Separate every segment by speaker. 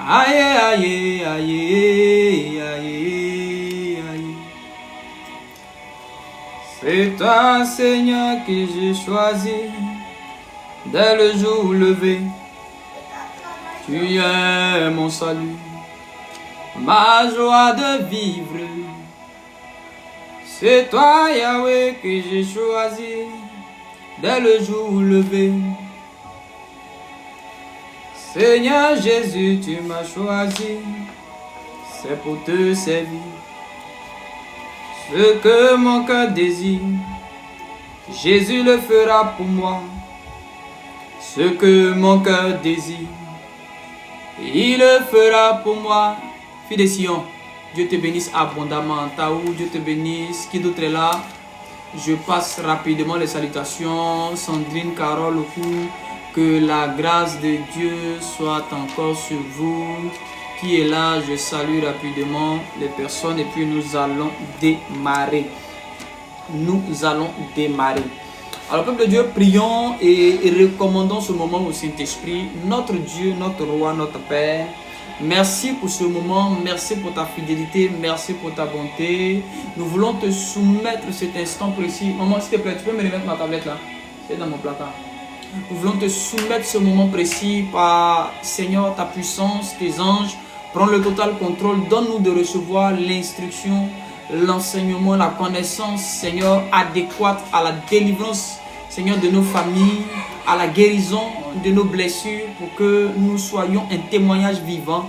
Speaker 1: Aïe, aïe, aïe, aïe, aïe. C'est toi, Seigneur, que j'ai choisi dès le jour levé. Tu es mon salut, ma joie de vivre. C'est toi, Yahweh, que j'ai choisi dès le jour levé. Seigneur Jésus, tu m'as choisi, c'est pour te servir. Ce que mon cœur désire, Jésus le fera pour moi. Ce que mon cœur désire, il le fera pour moi. Fille de Sion, Dieu te bénisse abondamment. Taou, Dieu te bénisse. Qui d'autre est là? Je passe rapidement les salutations. Sandrine, Carole, Oku. Que la grâce de Dieu soit encore sur vous. Qui est là? Je salue rapidement les personnes et puis nous allons démarrer. Nous allons démarrer. Alors, peuple de Dieu, prions et recommandons ce moment au Saint-Esprit. Notre Dieu, notre Roi, notre Père. Merci pour ce moment, merci pour ta fidélité, merci pour ta bonté. Nous voulons te soumettre cet instant précis. Maman, s'il te plaît, tu peux me remettre ma tablette là? C'est dans mon placard. Nous voulons te soumettre ce moment précis par, Seigneur, ta puissance, tes anges. Prends le total contrôle, donne-nous de recevoir l'instruction, l'enseignement, la connaissance, Seigneur, adéquate à la délivrance, Seigneur, de nos familles, à la guérison de nos blessures, pour que nous soyons un témoignage vivant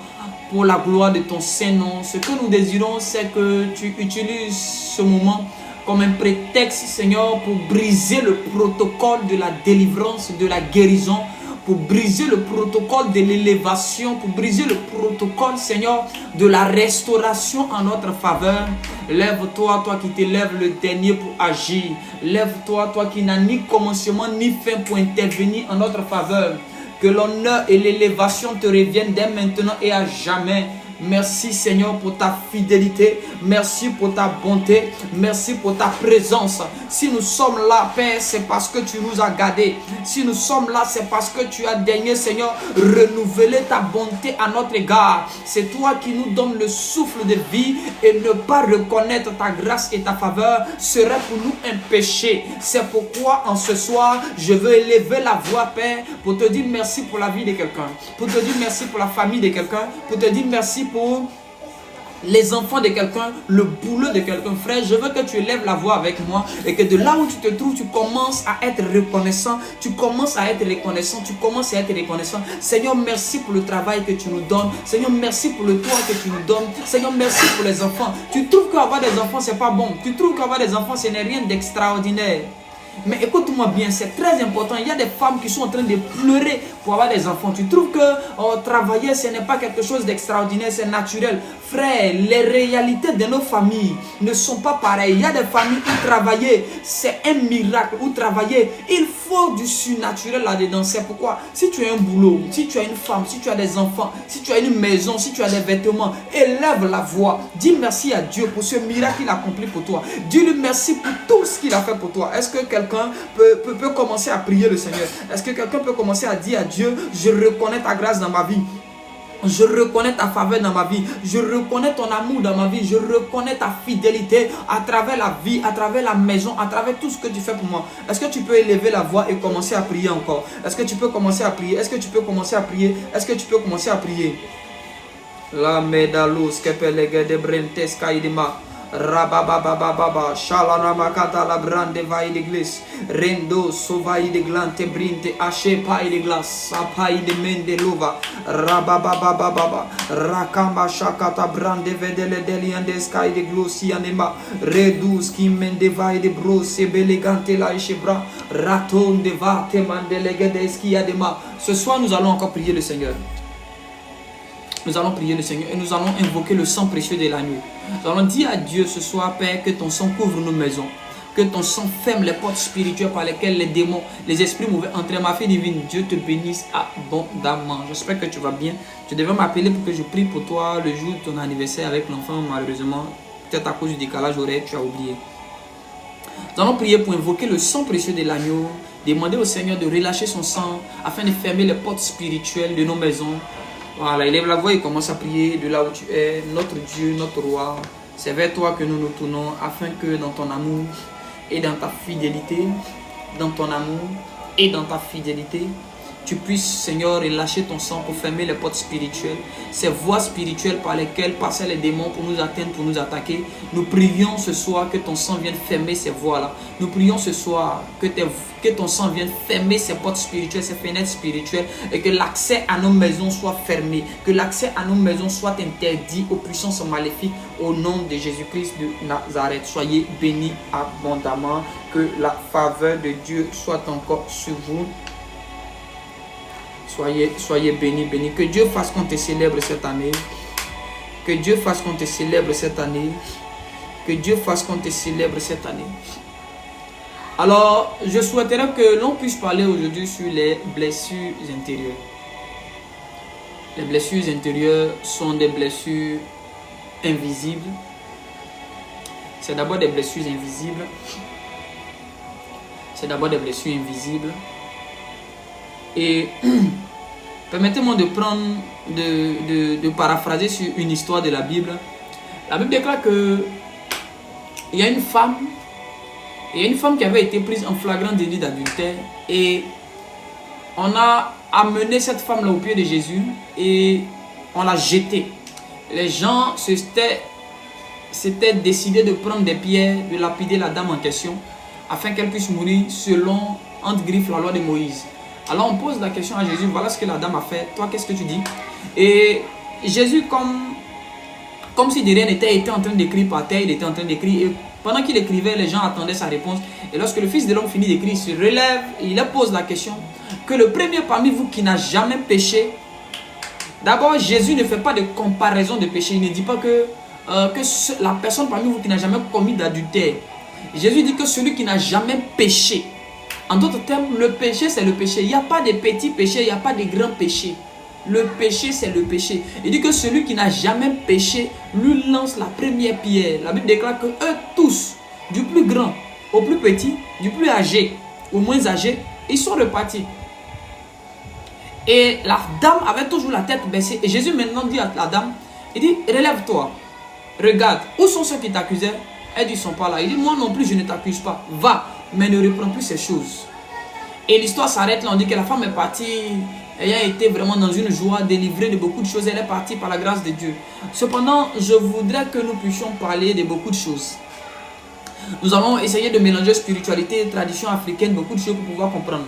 Speaker 1: pour la gloire de ton Saint-Nom. Ce que nous désirons, c'est que tu utilises ce moment comme un prétexte, Seigneur, pour briser le protocole de la délivrance, de la guérison, pour briser le protocole de l'élévation, pour briser le protocole, Seigneur, de la restauration en notre faveur. Lève-toi, toi qui t'élèves le dernier pour agir. Lève-toi, toi qui n'as ni commencement ni fin pour intervenir en notre faveur. Que l'honneur et l'élévation te reviennent dès maintenant et à jamais. Merci Seigneur pour ta fidélité, merci pour ta bonté, merci pour ta présence. Si nous sommes là, Père, c'est parce que tu nous as gardés. Si nous sommes là, c'est parce que tu as daigné, Seigneur, renouveler ta bonté à notre égard. C'est toi qui nous donnes le souffle de vie, et ne pas reconnaître ta grâce et ta faveur serait pour nous un péché. C'est pourquoi en ce soir, je veux élever la voix, Père, pour te dire merci pour la vie de quelqu'un, pour te dire merci pour la famille de quelqu'un, pour te dire merci pour les enfants de quelqu'un, le boulot de quelqu'un. Frère, je veux que tu élèves la voix avec moi et que de là où tu te trouves, tu commences à être reconnaissant. Tu commences à être reconnaissant. Tu commences à être reconnaissant. Seigneur, merci pour le travail que tu nous donnes. Seigneur, merci pour le toit que tu nous donnes. Seigneur, merci pour les enfants. Tu trouves qu'avoir des enfants, c'est pas bon. Tu trouves qu'avoir des enfants, ce n'est rien d'extraordinaire. Mais écoute-moi bien, c'est très important. Il y a des femmes qui sont en train de pleurer pour avoir des enfants. Tu trouves que travailler, ce n'est pas quelque chose d'extraordinaire, c'est naturel. Frère, les réalités de nos familles ne sont pas pareilles. Il y a des familles où travailler, c'est un miracle. Où travailler, il faut du surnaturel là-dedans. C'est pourquoi, si tu as un boulot, si tu as une femme, si tu as des enfants, si tu as une maison, si tu as des vêtements, élève la voix. Dis merci à Dieu pour ce miracle qu'il a accompli pour toi. Dis-lui merci pour tout ce qu'il a fait pour toi. Est-ce que quelqu'un peut commencer à prier le Seigneur? Est-ce que quelqu'un peut commencer à dire à Dieu, je reconnais ta grâce dans ma vie, je reconnais ta faveur dans ma vie, je reconnais ton amour dans ma vie, je reconnais ta fidélité à travers la vie, à travers la maison, à travers tout ce que tu fais pour moi. Est-ce que tu peux élever la voix et commencer à prier encore? Est-ce que tu peux commencer à prier? Est-ce que tu peux commencer à prier? Est-ce que tu peux commencer à prier? La medalos kepelega de brentes kaidima. Rabababababa, Shalanabakata la brande vai de glis, Rendo sovai de glante brinte, Ache pai de glas, Apai de mende lova, Rabababababa, Rakamba shakata brande vedele deliande sky de glossi anema, Redus ki mende vai de bros, Belegante la chebra, Raton de va te mandelega de ski adema. Ce soir nous allons encore prier le Seigneur. Nous allons prier le Seigneur et nous allons invoquer le sang précieux de l'agneau. Nous allons dire à Dieu ce soir, Père, que ton sang couvre nos maisons. Que ton sang ferme les portes spirituelles par lesquelles les démons, les esprits mauvais entrent. Ma fille divine, Dieu te bénisse abondamment. J'espère que tu vas bien. Tu devais m'appeler pour que je prie pour toi le jour de ton anniversaire avec l'enfant. Malheureusement, peut-être à cause du décalage horaire, tu as oublié. Nous allons prier pour invoquer le sang précieux de l'agneau. Demander au Seigneur de relâcher son sang afin de fermer les portes spirituelles de nos maisons. Voilà, élève la voix et commence à prier de là où tu es. Notre Dieu, notre roi, c'est vers toi que nous nous tournons afin que dans ton amour et dans ta fidélité, dans ton amour et dans ta fidélité, tu puisses, Seigneur, relâcher ton sang pour fermer les portes spirituelles, ces voies spirituelles par lesquelles passaient les démons pour nous atteindre, pour nous attaquer. Nous prions ce soir que ton sang vienne fermer ces voies-là. Nous prions ce soir que ton sang vienne fermer ces portes spirituelles, ces fenêtres spirituelles, et que l'accès à nos maisons soit fermé, que l'accès à nos maisons soit interdit aux puissances maléfiques au nom de Jésus-Christ de Nazareth. Soyez bénis abondamment, que la faveur de Dieu soit encore sur vous. Soyez bénis, bénis. Que Dieu fasse qu'on te célèbre cette année. Que Dieu fasse qu'on te célèbre cette année. Que Dieu fasse qu'on te célèbre cette année. Alors, je souhaiterais que l'on puisse parler aujourd'hui sur les blessures intérieures. Les blessures intérieures sont des blessures invisibles. C'est d'abord des blessures invisibles. C'est d'abord des blessures invisibles. Et permettez-moi de paraphraser sur une histoire de la Bible. La Bible déclare que il y a une femme qui avait été prise en flagrant délit d'adultère, et on a amené cette femme-là au pied de Jésus et on l'a jetée. Les gens s'étaient décidés de prendre des pierres, de lapider la dame en question afin qu'elle puisse mourir selon, entre griffes, la loi de Moïse. Alors on pose la question à Jésus, voilà ce que la dame a fait, toi qu'est-ce que tu dis? Et Jésus, comme si de rien n'était, était en train d'écrire par terre, il était en train d'écrire, et pendant qu'il écrivait, les gens attendaient sa réponse. Et lorsque le Fils de l'homme finit d'écrire, il se relève, il leur pose la question, que le premier parmi vous qui n'a jamais péché. D'abord, Jésus ne fait pas de comparaison de péché, il ne dit pas que la personne parmi vous qui n'a jamais commis d'adultère. Jésus dit que celui qui n'a jamais péché. En d'autres termes, le péché, c'est le péché. Il n'y a pas de petits péchés, il n'y a pas de grands péchés. Le péché, c'est le péché. Il dit que celui qui n'a jamais péché, lui lance la première pierre. La Bible déclare que eux tous, du plus grand au plus petit, du plus âgé au moins âgé, ils sont repartis. Et la dame avait toujours la tête baissée. Et Jésus maintenant dit à la dame, il dit, relève-toi, regarde, où sont ceux qui t'accusaient? Elle dit, ils ne sont pas là. Il dit, moi non plus, je ne t'accuse pas. Va, mais ne reprends plus ces choses. Et l'histoire s'arrête là. On dit que la femme est partie, ayant été vraiment dans une joie, délivrée de beaucoup de choses. Elle est partie par la grâce de Dieu. Cependant, je voudrais que nous puissions parler de beaucoup de choses. Nous allons essayer de mélanger spiritualité et tradition africaine, beaucoup de choses pour pouvoir comprendre.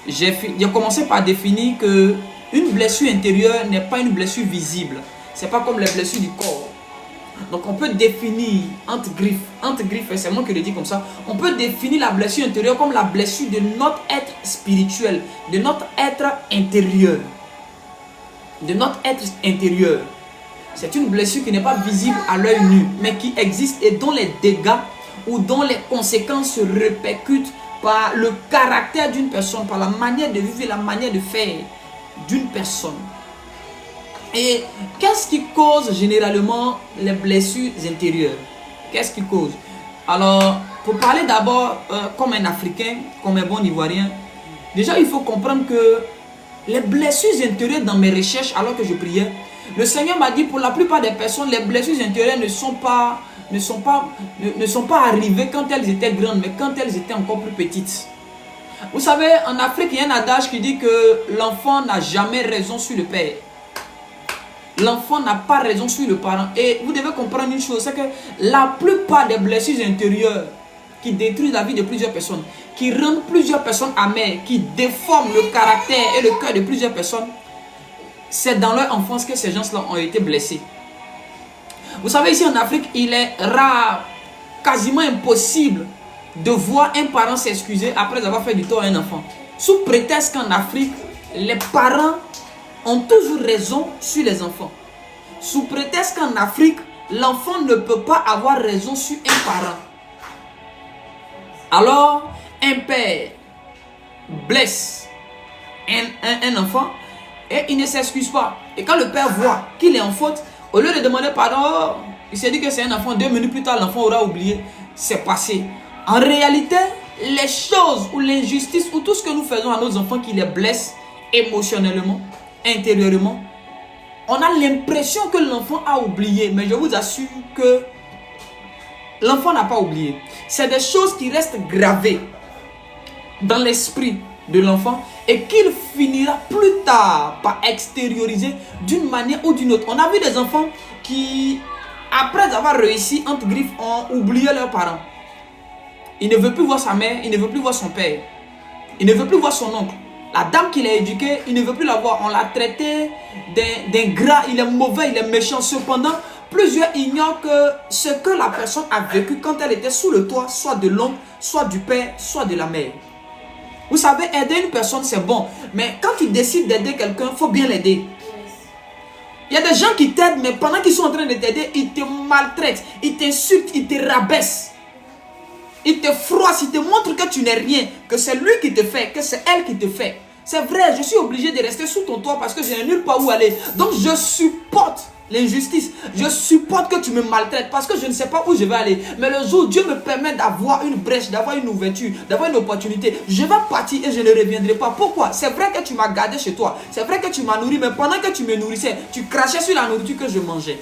Speaker 1: J'ai commencé par définir que une blessure intérieure n'est pas une blessure visible. Ce n'est pas comme les blessures du corps. Donc on peut définir, entre griffes, c'est moi qui le dis comme ça, on peut définir la blessure intérieure comme la blessure de notre être spirituel, de notre être intérieur. De notre être intérieur. C'est une blessure qui n'est pas visible à l'œil nu, mais qui existe et dont les dégâts ou dont les conséquences se répercutent par le caractère d'une personne, par la manière de vivre et la manière de faire d'une personne. Et qu'est-ce qui cause généralement les blessures intérieures? Qu'est-ce qui cause? Alors, pour parler d'abord comme un Africain, comme un bon Ivoirien, déjà il faut comprendre que les blessures intérieures dans mes recherches, alors que je priais, le Seigneur m'a dit pour la plupart des personnes, les blessures intérieures ne sont pas arrivées quand elles étaient grandes, mais quand elles étaient encore plus petites. Vous savez, en Afrique, il y a un adage qui dit que l'enfant n'a jamais raison sur le père. L'enfant n'a pas raison sur le parent. Et vous devez comprendre une chose, c'est que la plupart des blessures intérieures qui détruisent la vie de plusieurs personnes, qui rendent plusieurs personnes amères, qui déforment le caractère et le cœur de plusieurs personnes, c'est dans leur enfance que ces gens-là ont été blessés. Vous savez, ici en Afrique, il est rare, quasiment impossible de voir un parent s'excuser après avoir fait du tort à un enfant. Sous prétexte qu'en Afrique, les parents ont toujours raison sur les enfants. Sous prétexte qu'en Afrique, l'enfant ne peut pas avoir raison sur un parent. Alors, un père blesse un enfant et il ne s'excuse pas. Et quand le père voit qu'il est en faute, au lieu de demander pardon, il s'est dit que c'est un enfant, 2 minutes plus tard, l'enfant aura oublié. C'est passé. En réalité, les choses ou l'injustice ou tout ce que nous faisons à nos enfants qui les blessent émotionnellement, intérieurement, on a l'impression que l'enfant a oublié. Mais je vous assure que l'enfant n'a pas oublié. C'est des choses qui restent gravées dans l'esprit de l'enfant et qu'il finira plus tard par extérioriser d'une manière ou d'une autre. On a vu des enfants qui, après avoir réussi, entre griffes, ont oublié leurs parents. Il ne veut plus voir sa mère, il ne veut plus voir son père. Il ne veut plus voir son oncle. La dame qu'il a éduquée, il ne veut plus la voir. On l'a traité d'ingrat, il est mauvais, il est méchant. Cependant, plusieurs ignorent que ce que la personne a vécu quand elle était sous le toit, soit de l'oncle, soit du père, soit de la mère. Vous savez, aider une personne, c'est bon. Mais quand tu décides d'aider quelqu'un, il faut bien l'aider. Il y a des gens qui t'aident, mais pendant qu'ils sont en train de t'aider, ils te maltraitent, ils t'insultent, ils te rabaissent. Ils te froissent, ils te montrent que tu n'es rien, que c'est lui qui te fait, que c'est elle qui te fait. C'est vrai, je suis obligé de rester sous ton toit parce que je n'ai nulle part où aller. Donc je supporte l'injustice. Je supporte que tu me maltraites parce que je ne sais pas où je vais aller. Mais le jour où Dieu me permet d'avoir une brèche, d'avoir une ouverture, d'avoir une opportunité, je vais partir et je ne reviendrai pas. Pourquoi? C'est vrai que tu m'as gardé chez toi. C'est vrai que tu m'as nourri, mais pendant que tu me nourrissais, tu crachais sur la nourriture que je mangeais.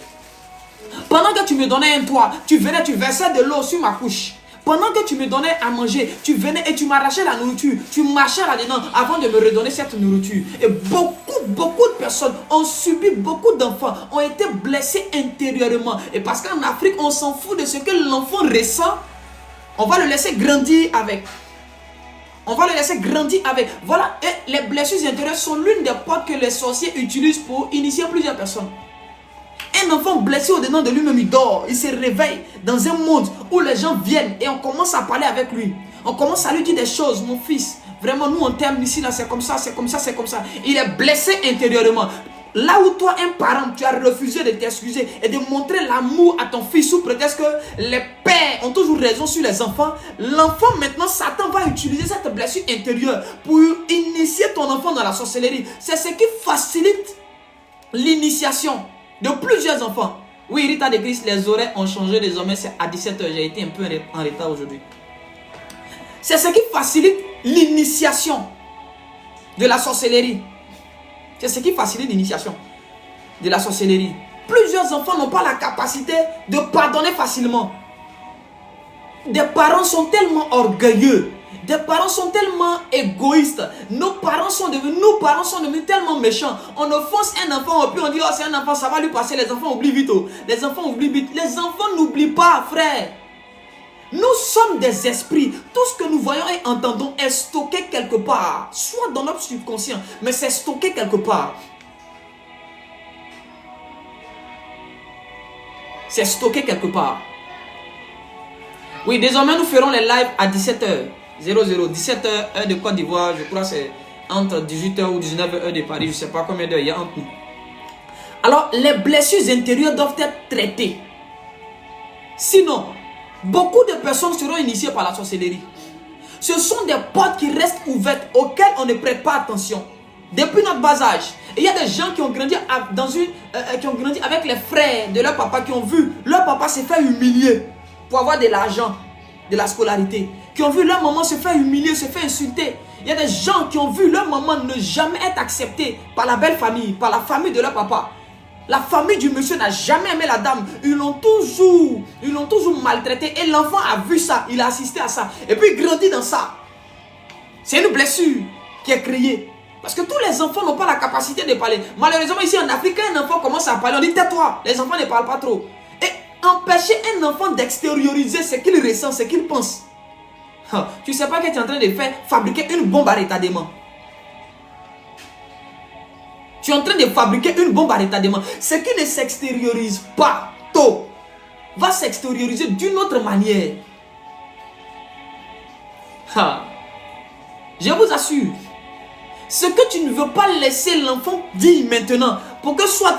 Speaker 1: Pendant que tu me donnais un toit, tu venais, tu versais de l'eau sur ma couche. Pendant que tu me donnais à manger, tu venais et tu m'arrachais la nourriture. Tu marchais là-dedans avant de me redonner cette nourriture. Et beaucoup de personnes ont subi, beaucoup d'enfants ont été blessés intérieurement. Et parce qu'en Afrique, on s'en fout de ce que l'enfant ressent, on va le laisser grandir avec. On va le laisser grandir avec. Voilà, et les blessures intérieures sont l'une des portes que les sorciers utilisent pour initier plusieurs personnes. Un enfant blessé au-dedans de lui-même, il dort, il se réveille dans un monde où les gens viennent et on commence à parler avec lui. On commence à lui dire des choses. Mon fils, vraiment, nous on t'aime ici, là, c'est comme ça, c'est comme ça, c'est comme ça. Il est blessé intérieurement. Là où toi, un parent, tu as refusé de t'excuser et de montrer l'amour à ton fils sous prétexte que les pères ont toujours raison sur les enfants, l'enfant maintenant, Satan va utiliser cette blessure intérieure pour initier ton enfant dans la sorcellerie. C'est ce qui facilite l'initiation de plusieurs enfants. Oui, Rita de Christ, les oreilles ont changé désormais, c'est à 17 h. J'ai été un peu en retard aujourd'hui. C'est ce qui facilite l'initiation de la sorcellerie. C'est ce qui facilite l'initiation de la sorcellerie. Plusieurs enfants n'ont pas la capacité de pardonner facilement. Des parents sont tellement orgueilleux. Des parents sont tellement égoïstes. Nos parents sont devenus tellement méchants. On offense un enfant et puis on dit, oh c'est un enfant, ça va lui passer. Les enfants oublient vite. Oh. Les enfants oublient vite. Les enfants n'oublient pas, frère. Nous sommes des esprits. Tout ce que nous voyons et entendons est stocké quelque part. Soit dans notre subconscient, mais c'est stocké quelque part. C'est stocké quelque part. Oui, désormais nous ferons les lives à 17 h. 17 h, heure de Côte d'Ivoire, je crois c'est entre 18 h ou 19 h, heure de Paris, je ne sais pas combien d'heures il y a entre nous. Alors, les blessures intérieures doivent être traitées. Sinon, beaucoup de personnes seront initiées par la sorcellerie. Ce sont des portes qui restent ouvertes, auxquelles on ne prête pas attention. Depuis notre bas âge. Et il y a des gens qui ont grandi, qui ont grandi avec les frères de leur papa, qui ont vu leur papa se faire humilier pour avoir de l'argent, de la scolarité. Qui ont vu leur maman se faire humilier, se faire insulter. Il y a des gens qui ont vu leur maman ne jamais être acceptée par la belle famille, par la famille de leur papa. La famille du monsieur n'a jamais aimé la dame. Ils l'ont toujours maltraité. Et l'enfant a vu ça, il a assisté à ça. Et puis il grandit dans ça. C'est une blessure qui est créée. Parce que tous les enfants n'ont pas la capacité de parler. Malheureusement ici en Afrique, quand un enfant commence à parler, on dit tais-toi. Les enfants ne parlent pas trop. Et empêcher un enfant d'extérioriser ce qu'il ressent, ce qu'il pense. Tu ne sais pas que tu es en train de fabriquer une bombe à retardement. Tu es en train de fabriquer une bombe à retardement. Ce qui ne s'extériorise pas tôt va s'extérioriser d'une autre manière. Je vous assure, ce que tu ne veux pas laisser l'enfant dire maintenant, pour que soit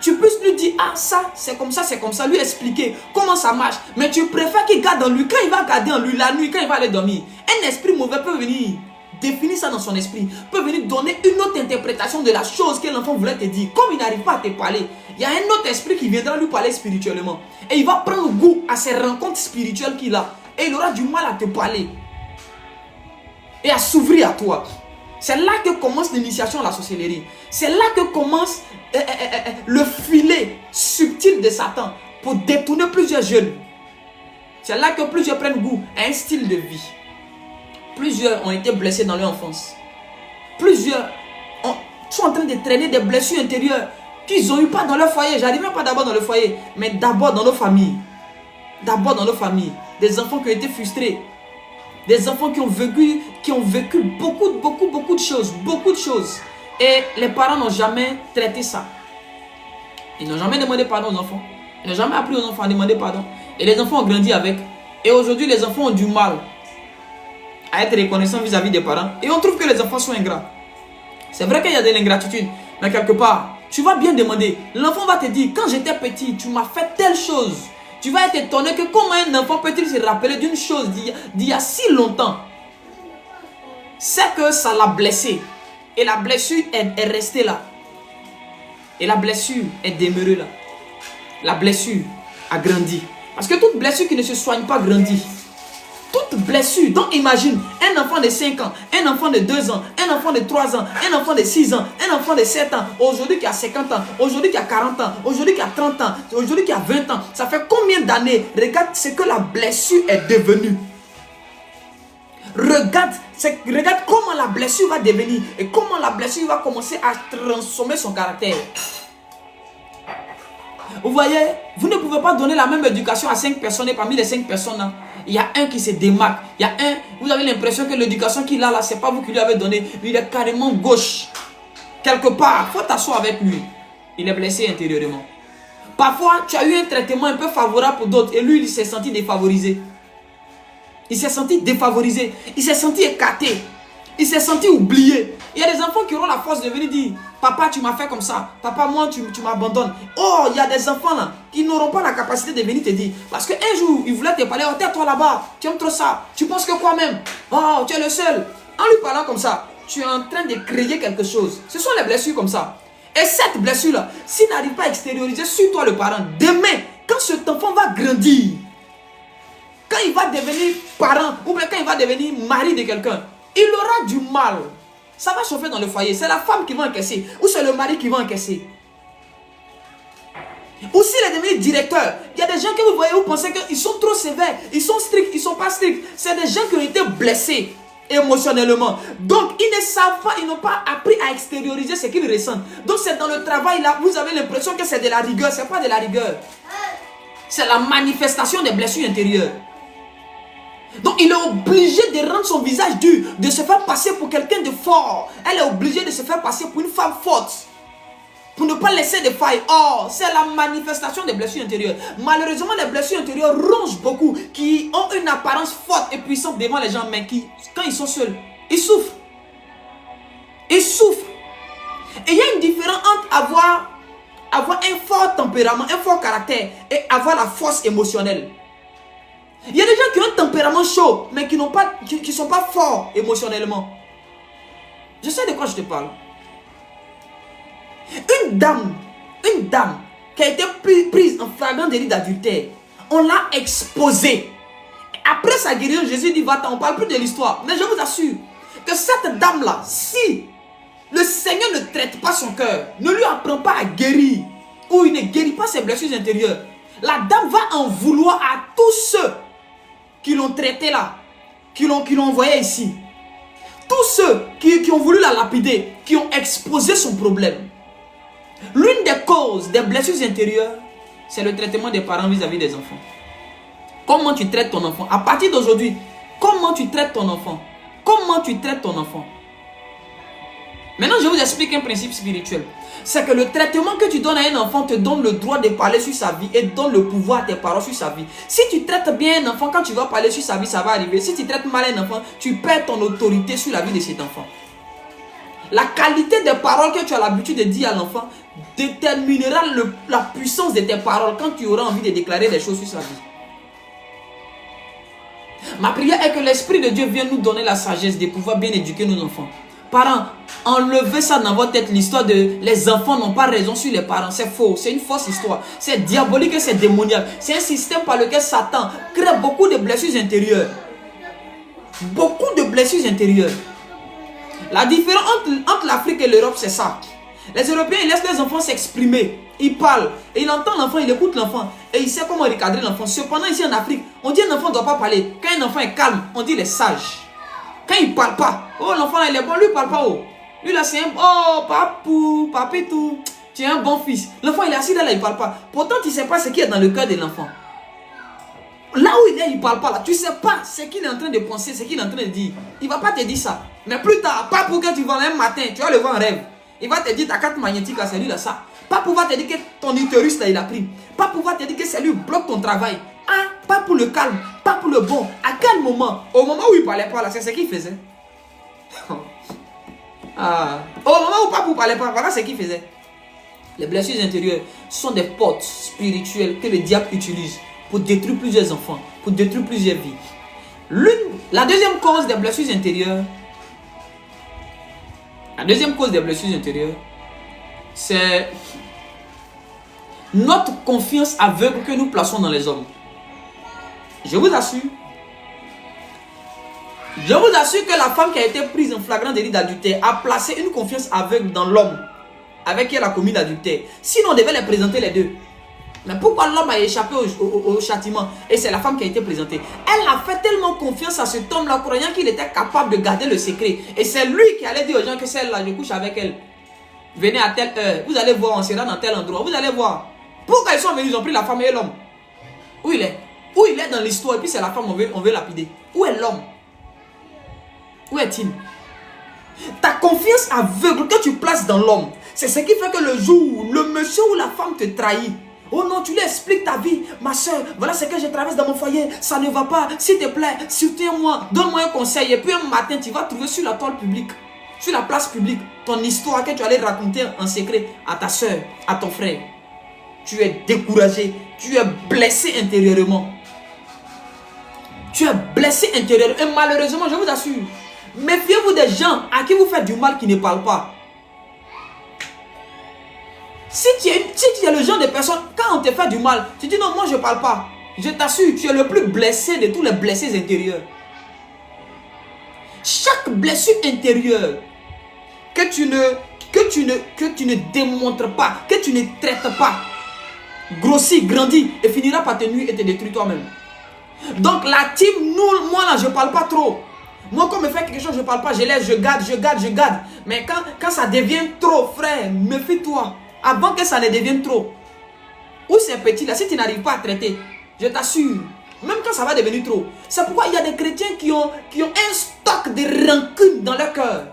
Speaker 1: tu puisses lui dire, ah ça, c'est comme ça, lui expliquer comment ça marche. Mais tu préfères qu'il garde en lui. Quand il va garder en lui la nuit, quand il va aller dormir, un esprit mauvais peut venir définir ça dans son esprit, peut venir donner une autre interprétation de la chose que l'enfant voulait te dire. Comme il n'arrive pas à te parler, il y a un autre esprit qui viendra lui parler spirituellement. Et il va prendre goût à ces rencontres spirituelles qu'il a. Et il aura du mal à te parler. Et à s'ouvrir à toi. C'est là que commence l'initiation à la sorcellerie. C'est là que commence le filet subtil de Satan pour détourner plusieurs jeunes. C'est là que plusieurs prennent goût à un style de vie. Plusieurs ont été blessés dans leur enfance. Plusieurs sont en train de traîner des blessures intérieures qu'ils n'ont eu pas dans leur foyer. J'arrive même pas d'abord dans le foyer, mais d'abord dans nos familles. D'abord dans nos familles. Des enfants qui ont été frustrés. Des enfants qui ont vécu beaucoup de choses. Beaucoup de choses. Et les parents n'ont jamais traité ça. Ils n'ont jamais demandé pardon aux enfants. Ils n'ont jamais appris aux enfants à demander pardon. Et les enfants ont grandi avec. Et aujourd'hui, les enfants ont du mal à être reconnaissants vis-à-vis des parents. Et on trouve que les enfants sont ingrats. C'est vrai qu'il y a de l'ingratitude. Mais quelque part, tu vas bien demander. L'enfant va te dire, quand j'étais petit, tu m'as fait telle chose. Tu vas être étonné que comment un enfant peut-il se rappeler d'une chose d'il y a si longtemps. C'est que ça l'a blessé. Et la blessure est restée là. Et la blessure est demeurée là. La blessure a grandi. Parce que toute blessure qui ne se soigne pas grandit. Toute blessure. Donc imagine un enfant de 5 ans, un enfant de 2 ans, un enfant de 3 ans, un enfant de 6 ans, un enfant de 7 ans, aujourd'hui qui a 50 ans, aujourd'hui qui a 40 ans, aujourd'hui qui a 30 ans, aujourd'hui qui a 20 ans. Ça fait combien d'années? Regarde ce que la blessure est devenue. Regarde comment la blessure va devenir et comment la blessure va commencer à transformer son caractère. Vous voyez, vous ne pouvez pas donner la même éducation à 5 personnes et parmi les 5 personnes, là, il y a un qui se démarque. Il y a un, vous avez l'impression que l'éducation qu'il a là, c'est pas vous qui lui avez donné. Il est carrément gauche. Quelque part, il faut t'asseoir avec lui. Il est blessé intérieurement. Parfois, tu as eu un traitement un peu favorable pour d'autres et lui, il s'est senti défavorisé. Il s'est senti défavorisé. Il s'est senti écarté. Il s'est senti oublié. Il y a des enfants qui auront la force de venir dire, papa, tu m'as fait comme ça. Papa, moi, tu m'abandonnes. Oh, il y a des enfants là qui n'auront pas la capacité de venir te dire. Parce qu'un jour, ils voulaient te parler. Oh, tais-toi là-bas. Tu aimes trop ça. Tu penses que quoi même? Oh, tu es le seul. En lui parlant comme ça, tu es en train de créer quelque chose. Ce sont les blessures comme ça. Et cette blessure-là, s'il n'arrive pas à extérioriser sur toi le parent, demain, quand cet enfant va grandir, quand il va devenir parent, ou bien quand il va devenir mari de quelqu'un, il aura du mal. Ça va chauffer dans le foyer. C'est la femme qui va encaisser. Ou c'est le mari qui va encaisser. Ou s'il est devenu directeur. Il y a des gens que vous voyez, vous pensez qu'ils sont trop sévères. Ils sont stricts, ils ne sont pas stricts. C'est des gens qui ont été blessés émotionnellement. Donc, ils ne savent pas, ils n'ont pas appris à extérioriser ce qu'ils ressentent. Donc, c'est dans le travail là, vous avez l'impression que c'est de la rigueur. Ce n'est pas de la rigueur. C'est la manifestation des blessures intérieures. Donc il est obligé de rendre son visage dur, de se faire passer pour quelqu'un de fort. Elle est obligée de se faire passer pour une femme forte, pour ne pas laisser de failles. Or, c'est la manifestation des blessures intérieures. Malheureusement, les blessures intérieures rongent beaucoup, qui ont une apparence forte et puissante devant les gens, mais qui, quand ils sont seuls, ils souffrent. Ils souffrent. Et il y a une différence entre avoir un fort tempérament, un fort caractère, et avoir la force émotionnelle. Il y a des gens qui ont un tempérament chaud, mais qui ne sont pas forts émotionnellement. Je sais de quoi je te parle. Une dame qui a été prise en flagrant délit d'adultère, on l'a exposée. Après sa guérison, Jésus dit, va-t'en, on ne parle plus de l'histoire. Mais je vous assure que cette dame-là, si le Seigneur ne traite pas son cœur, ne lui apprend pas à guérir, ou il ne guérit pas ses blessures intérieures, la dame va en vouloir à tous ceux qui l'ont traité là, qui l'ont envoyé ici. Tous ceux qui ont voulu la lapider, qui ont exposé son problème. L'une des causes des blessures intérieures, c'est le traitement des parents vis-à-vis des enfants. Comment tu traites ton enfant? À partir d'aujourd'hui, comment tu traites ton enfant? Comment tu traites ton enfant? Maintenant, je vous explique un principe spirituel. C'est que le traitement que tu donnes à un enfant te donne le droit de parler sur sa vie et donne le pouvoir à tes parents sur sa vie. Si tu traites bien un enfant, quand tu vas parler sur sa vie, ça va arriver. Si tu traites mal un enfant, tu perds ton autorité sur la vie de cet enfant. La qualité des paroles que tu as l'habitude de dire à l'enfant déterminera la puissance de tes paroles quand tu auras envie de déclarer des choses sur sa vie. Ma prière est que l'Esprit de Dieu vienne nous donner la sagesse de pouvoir bien éduquer nos enfants. Parents, enlevez ça dans votre tête, l'histoire de les enfants n'ont pas raison sur les parents. C'est faux, c'est une fausse histoire. C'est diabolique et c'est démoniaque. C'est un système par lequel Satan crée beaucoup de blessures intérieures. Beaucoup de blessures intérieures. La différence entre l'Afrique et l'Europe, c'est ça. Les Européens, ils laissent les enfants s'exprimer. Ils parlent. Et il entend l'enfant, il écoute l'enfant. Et il sait comment recadrer l'enfant. Cependant, ici en Afrique, on dit un enfant ne doit pas parler. Quand un enfant est calme, on dit il est sage. Quand il ne parle pas, oh l'enfant il est bon, lui il ne parle pas. Oh. Lui là c'est un, oh papou, papitou, tu es un bon fils. L'enfant il est assis là, il ne parle pas. Pourtant tu ne sais pas ce qui est dans le cœur de l'enfant. Là où il est, il ne parle pas là. Tu ne sais pas ce qu'il est en train de penser, ce qu'il est en train de dire. Il ne va pas te dire ça. Mais plus tard, papou, quand tu vas un matin, tu vas le voir en rêve. Il va te dire ta carte magnétique là, c'est lui là ça. Pas pouvoir te dire que ton utérus là il a pris. Pas pouvoir te dire que c'est lui bloque ton travail. Ah, pas pour le calme, pas pour le bon. À quel moment? Au moment où il parlait pas là, c'est ce qu'il faisait. Ah. Au moment où Papa ne parlait pas, voilà ce qu'il faisait. Les blessures intérieures sont des portes spirituelles que le diable utilise pour détruire plusieurs enfants, pour détruire plusieurs vies. La deuxième cause des blessures intérieures, c'est notre confiance aveugle que nous plaçons dans les hommes. Je vous assure que la femme qui a été prise en flagrant délit d'adultère a placé une confiance aveugle dans l'homme avec qui elle a commis l'adultère. Sinon, on devait les présenter les deux. Mais pourquoi l'homme a échappé au châtiment et c'est la femme qui a été présentée? Elle a fait tellement confiance à cet homme-là, croyant qu'il était capable de garder le secret. Et c'est lui qui allait dire aux gens que celle-là, je couche avec elle. Venez à telle heure, vous allez voir, on sera dans tel endroit, vous allez voir. Pourquoi ils sont venus, ils ont pris la femme et l'homme? Où il est? Où il est dans l'histoire et puis c'est la femme, on veut lapider. Où est l'homme? Où est-il? Ta confiance aveugle que tu places dans l'homme, c'est ce qui fait que le jour où le monsieur ou la femme te trahit, oh non, tu lui expliques ta vie. Ma soeur, voilà ce que je traverse dans mon foyer. Ça ne va pas. S'il te plaît, soutiens-moi. Donne-moi un conseil. Et puis un matin, tu vas trouver sur la toile publique, sur la place publique, ton histoire que tu allais raconter en secret à ta soeur, à ton frère. Tu es découragé. Tu es blessé intérieurement. Tu es blessé intérieurement. Et malheureusement, je vous assure, méfiez-vous des gens à qui vous faites du mal qui ne parlent pas. Si tu es le genre de personne, quand on te fait du mal, tu dis non, moi je ne parle pas. Je t'assure, tu es le plus blessé de tous les blessés intérieurs. Chaque blessure intérieure que tu ne démontres pas, que tu ne traites pas, grossit, grandit et finira par te nuire et te détruire toi-même. Donc la team, moi là, je ne parle pas trop. Moi, quand on me fait quelque chose, je ne parle pas, je laisse, je garde. Mais quand ça devient trop, frère, méfie-toi. Avant que ça ne devienne trop. Ou c'est petit là, si tu n'arrives pas à traiter, je t'assure, même quand ça va devenir trop. C'est pourquoi il y a des chrétiens qui ont un stock de rancune dans leur cœur.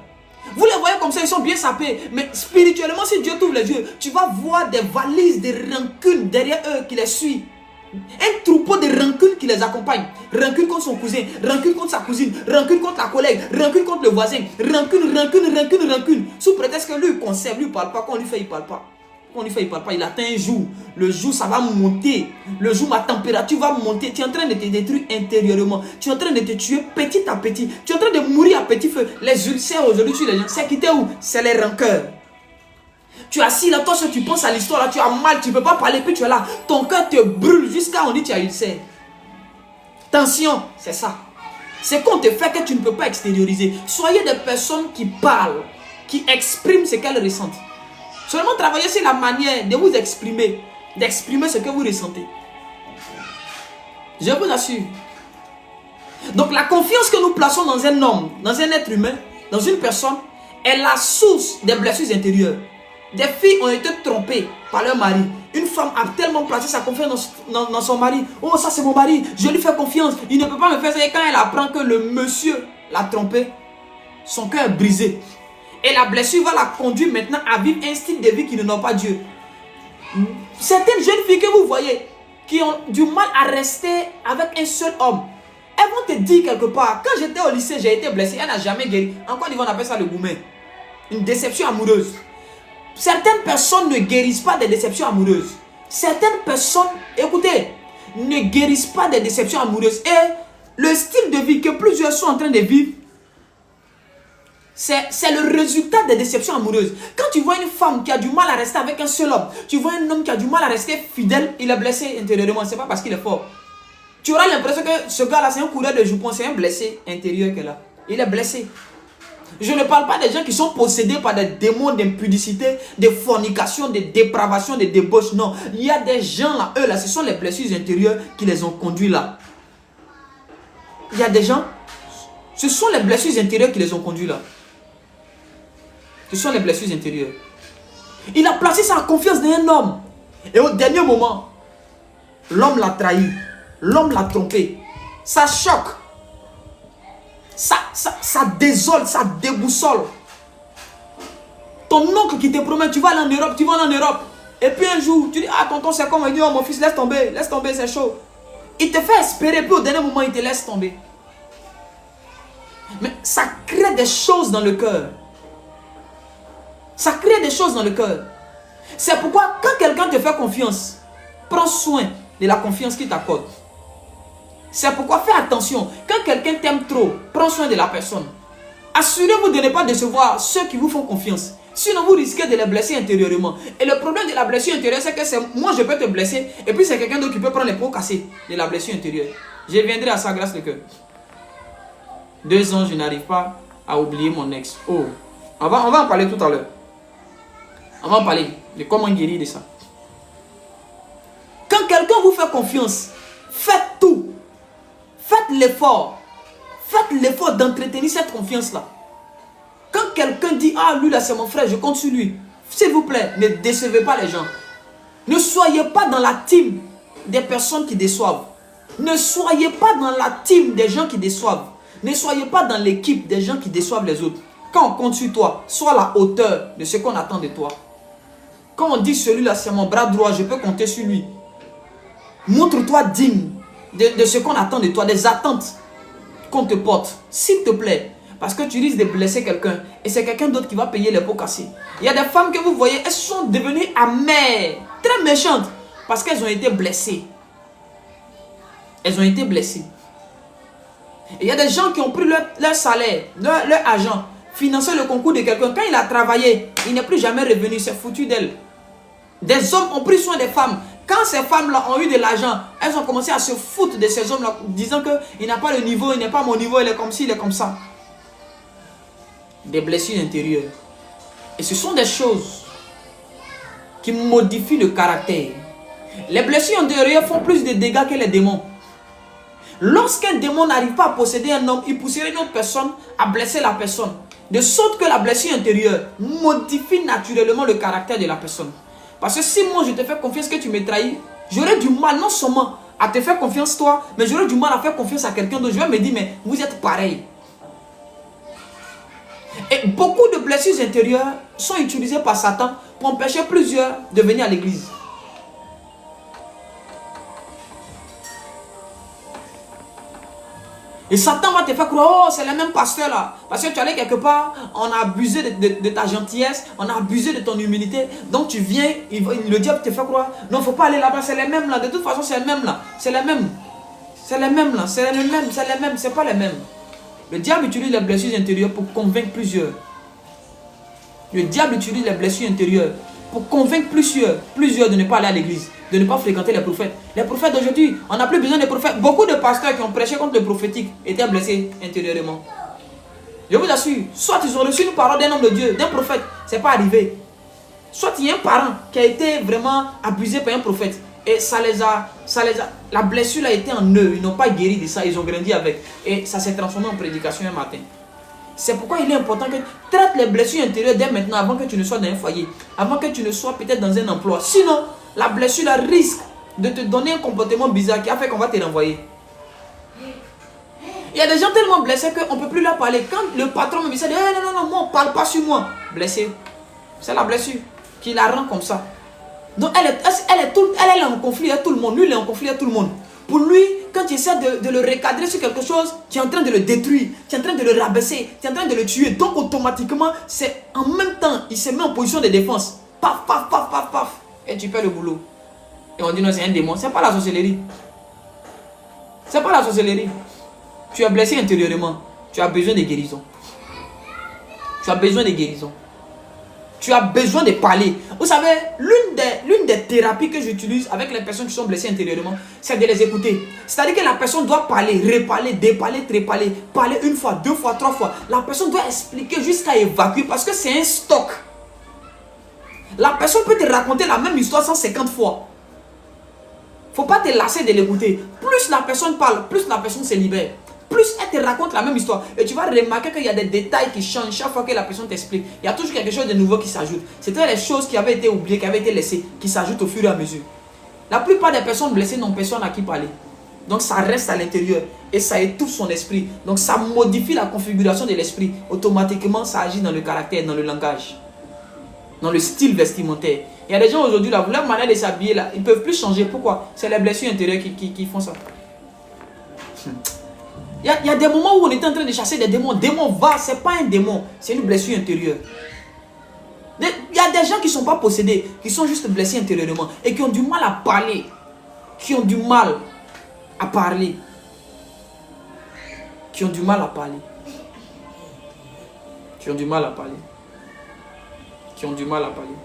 Speaker 1: Vous les voyez comme ça, ils sont bien sapés. Mais spirituellement, si Dieu t'ouvre les yeux, tu vas voir des valises de rancune derrière eux qui les suivent. Un troupeau de rancune qui les accompagne. Rancune contre son cousin, rancune contre sa cousine, rancune contre la collègue, rancune contre le voisin, rancune. Sous prétexte que lui il conserve, lui il parle pas, quand on lui fait il parle pas. Quand on lui fait il parle pas, il atteint un jour. Le jour ça va monter. Le jour ma température va monter. Tu es en train de te détruire intérieurement. Tu es en train de te tuer petit à petit. Tu es en train de mourir à petit feu. Les ulcères aujourd'hui sur les gens, c'est quitté où? C'est les rancœurs. Tu es assis là, toi tu penses à l'histoire là, tu as mal, tu ne peux pas parler, puis tu es là. Ton cœur te brûle jusqu'à on dit tu as ulcère. Tension, c'est ça. C'est qu'on te fait que tu ne peux pas extérioriser. Soyez des personnes qui parlent, qui expriment ce qu'elles ressentent. Seulement travaillez sur la manière de vous exprimer, d'exprimer ce que vous ressentez. Je vous assure. Donc la confiance que nous plaçons dans un homme, dans un être humain, dans une personne, est la source des blessures intérieures. Des filles ont été trompées par leur mari. Une femme a tellement placé sa confiance dans son mari. Oh, ça c'est mon mari, je lui fais confiance. Il ne peut pas me faire ça. Et quand elle apprend que le monsieur l'a trompée, son cœur est brisé. Et la blessure va la conduire maintenant à vivre un style de vie qui ne n'a pas Dieu. Certaines jeunes filles que vous voyez, qui ont du mal à rester avec un seul homme, elles vont te dire quelque part, quand j'étais au lycée, j'ai été blessée, elle n'a jamais guéri. En Côte d'Ivoire, on appelle ça le gourmet. Une déception amoureuse. Certaines personnes ne guérissent pas des déceptions amoureuses. Certaines personnes, écoutez, ne guérissent pas des déceptions amoureuses. Et le style de vie que plusieurs sont en train de vivre, c'est le résultat des déceptions amoureuses. Quand tu vois une femme qui a du mal à rester avec un seul homme, tu vois un homme qui a du mal à rester fidèle, il est blessé intérieurement. Ce n'est pas parce qu'il est fort. Tu auras l'impression que ce gars-là, c'est un coureur de jupons, c'est un blessé intérieur qu'elle a. Il est blessé. Je ne parle pas des gens qui sont possédés par des démons d'impudicité, de fornication, de dépravation, de débauche. Non, il y a des gens là, eux là, ce sont les blessures intérieures qui les ont conduits là. Il y a des gens, ce sont les blessures intérieures qui les ont conduits là. Ce sont les blessures intérieures. Il a placé sa confiance dans un homme. Et au dernier moment, l'homme l'a trahi. L'homme l'a trompé. Ça choque. Ça désole, ça déboussole. Ton oncle qui te promet, tu vas aller en Europe, tu vas aller en Europe. Et puis un jour, tu dis, ah tonton c'est comme, il dit, oh mon fils, laisse tomber, c'est chaud. Il te fait espérer, puis au dernier moment, il te laisse tomber. Mais ça crée des choses dans le cœur. Ça crée des choses dans le cœur. C'est pourquoi quand quelqu'un te fait confiance, prends soin de la confiance qu'il t'accorde. C'est pourquoi fais attention. Quand quelqu'un t'aime trop, prends soin de la personne. Assurez-vous de ne pas décevoir ceux qui vous font confiance. Sinon, vous risquez de les blesser intérieurement. Et le problème de la blessure intérieure, c'est que moi, je peux te blesser. Et puis, c'est quelqu'un d'autre qui peut prendre les pots cassés de la blessure intérieure. Je viendrai à sa grâce de cœur. 2 ans, je n'arrive pas à oublier mon ex. Oh, on va en parler tout à l'heure. On va en parler de comment guérir de ça. Quand quelqu'un vous fait confiance, faites tout. Faites l'effort. Faites l'effort d'entretenir cette confiance-là. Quand quelqu'un dit, ah lui là c'est mon frère, je compte sur lui. S'il vous plaît, ne décevez pas les gens. Ne soyez pas dans la team des personnes qui déçoivent. Ne soyez pas dans la team des gens qui déçoivent. Ne soyez pas dans l'équipe des gens qui déçoivent les autres. Quand on compte sur toi, sois à la hauteur de ce qu'on attend de toi. Quand on dit celui-là c'est mon bras droit, je peux compter sur lui. Montre-toi digne de ce qu'on attend de toi, des attentes qu'on te porte, s'il te plaît. Parce que tu risques de blesser quelqu'un et c'est quelqu'un d'autre qui va payer les pots cassés. Il y a des femmes que vous voyez, elles sont devenues amères, très méchantes, parce qu'elles ont été blessées. Elles ont été blessées. Et il y a des gens qui ont pris leur salaire, leur argent, financé le concours de quelqu'un. Quand il a travaillé, il n'est plus jamais revenu, c'est foutu d'elle. Des hommes ont pris soin des femmes. Quand ces femmes-là ont eu de l'argent, elles ont commencé à se foutre de ces hommes-là, disant qu'il n'a pas le niveau, il n'est pas mon niveau, il est comme ci, il est comme ça. Des blessures intérieures. Et ce sont des choses qui modifient le caractère. Les blessures intérieures font plus de dégâts que les démons. Lorsqu'un démon n'arrive pas à posséder un homme, il pousserait une autre personne à blesser la personne. De sorte que la blessure intérieure modifie naturellement le caractère de la personne. Parce que si moi je te fais confiance que tu me trahis, j'aurais du mal non seulement à te faire confiance toi, mais j'aurais du mal à faire confiance à quelqu'un d'autre. Je vais me dire, mais vous êtes pareil. Et beaucoup de blessures intérieures sont utilisées par Satan pour empêcher plusieurs de venir à l'église. Et Satan va te faire croire, oh c'est le même pasteur là. Parce que tu allais quelque part, on a abusé de ta gentillesse, on a abusé de ton humilité. Donc tu viens, le diable te fait croire, non, il ne faut pas aller là-bas, c'est les mêmes là. De toute façon, c'est les mêmes là. C'est les mêmes. C'est les mêmes là. C'est les mêmes, c'est pas les mêmes. Le diable utilise les blessures intérieures pour convaincre plusieurs. Le diable utilise les blessures intérieures pour convaincre plusieurs de ne pas aller à l'église, de ne pas fréquenter les prophètes. Les prophètes d'aujourd'hui, on n'a plus besoin des prophètes. Beaucoup de pasteurs qui ont prêché contre le prophétique étaient blessés intérieurement. Je vous assure, soit ils ont reçu une parole d'un homme de Dieu, d'un prophète, ce n'est pas arrivé. Soit il y a un parent qui a été vraiment abusé par un prophète et la blessure a été en eux, ils n'ont pas guéri de ça, ils ont grandi avec. Et ça s'est transformé en prédication un matin. C'est pourquoi il est important que tu traites les blessures intérieures dès maintenant, avant que tu ne sois dans un foyer, avant que tu ne sois peut-être dans un emploi. Sinon, la blessure là, risque de te donner un comportement bizarre qui a fait qu'on va te renvoyer. Il y a des gens tellement blessés qu'on ne peut plus leur parler. Quand le patron me dit, non, moi, on ne parle pas sur moi. Blessé. C'est la blessure qui la rend comme ça. Donc, elle est en conflit avec tout le monde. Lui, il est en conflit avec tout le monde. Pour lui, quand tu essaies de le recadrer sur quelque chose, tu es en train de le détruire, tu es en train de le rabaisser, tu es en train de le tuer. Donc automatiquement, c'est en même temps, il se met en position de défense. Paf, paf, paf, paf, paf. Et tu perds le boulot. Et on dit non, c'est un démon. C'est pas la sorcellerie. C'est pas la sorcellerie. Tu es blessé intérieurement. Tu as besoin de guérison. Tu as besoin de guérison. tu as besoin de parler. Vous savez, l'une des thérapies que j'utilise avec les personnes qui sont blessées intérieurement, c'est de les écouter. C'est-à-dire que la personne doit parler, reparler, déparler, tréparler, parler une fois, deux fois, trois fois. La personne doit expliquer jusqu'à évacuer parce que c'est un stock. La personne peut te raconter la même histoire 150 fois. Faut pas te lasser de l'écouter. Plus la personne parle, plus la personne se libère. Plus elle te raconte la même histoire. Et tu vas remarquer qu'il y a des détails qui changent chaque fois que la personne t'explique. Il y a toujours quelque chose de nouveau qui s'ajoute. C'était les choses qui avaient été oubliées, qui avaient été laissées, qui s'ajoutent au fur et à mesure. La plupart des personnes blessées n'ont personne à qui parler. Donc ça reste à l'intérieur et ça étouffe son esprit. Donc ça modifie la configuration de l'esprit. Automatiquement, ça agit dans le caractère, dans le langage, dans le style vestimentaire. Il y a des gens aujourd'hui, là, leur manière de s'habiller, là, ils ne peuvent plus changer. Pourquoi? C'est les blessures intérieures qui font ça. Il y a des moments où on est en train de chasser des démons. Démon va, ce n'est pas un démon, c'est une blessure intérieure. Il y a des gens qui ne sont pas possédés, qui sont juste blessés intérieurement et qui ont du mal à parler. Qui ont du mal à parler. Qui ont du mal à parler. Qui ont du mal à parler. Qui ont du mal à parler.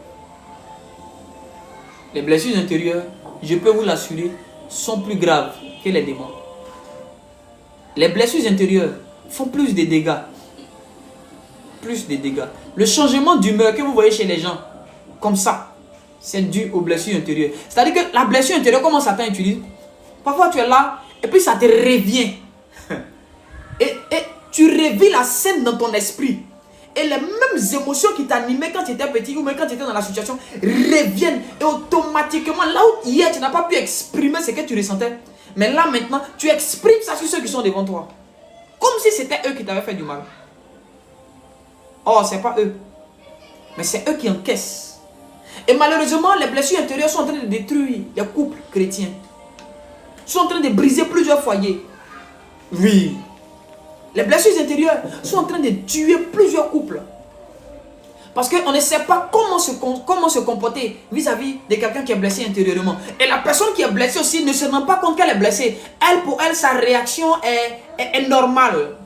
Speaker 1: Les blessures intérieures, je peux vous l'assurer, sont plus graves que les démons. Les blessures intérieures font plus de dégâts. Plus de dégâts. Le changement d'humeur que vous voyez chez les gens, comme ça, c'est dû aux blessures intérieures. C'est-à-dire que la blessure intérieure, comment Satan utilise? Parfois tu es là, et puis ça te revient. Et tu revis la scène dans ton esprit. Et les mêmes émotions qui t'animaient quand tu étais petit ou même quand tu étais dans la situation reviennent. Et automatiquement, là où hier tu n'as pas pu exprimer ce que tu ressentais, mais là maintenant, tu exprimes ça sur ceux qui sont devant toi. Comme si c'était eux qui t'avaient fait du mal. Or, ce n'est pas eux. Mais c'est eux qui encaissent. Et malheureusement, les blessures intérieures sont en train de détruire les couples chrétiens. Ils sont en train de briser plusieurs foyers. Oui. Les blessures intérieures sont en train de tuer plusieurs couples. Parce qu'on ne sait pas comment se comporter vis-à-vis de quelqu'un qui est blessé intérieurement. Et la personne qui est blessée aussi ne se rend pas compte qu'elle est blessée. Pour elle, sa réaction est normale.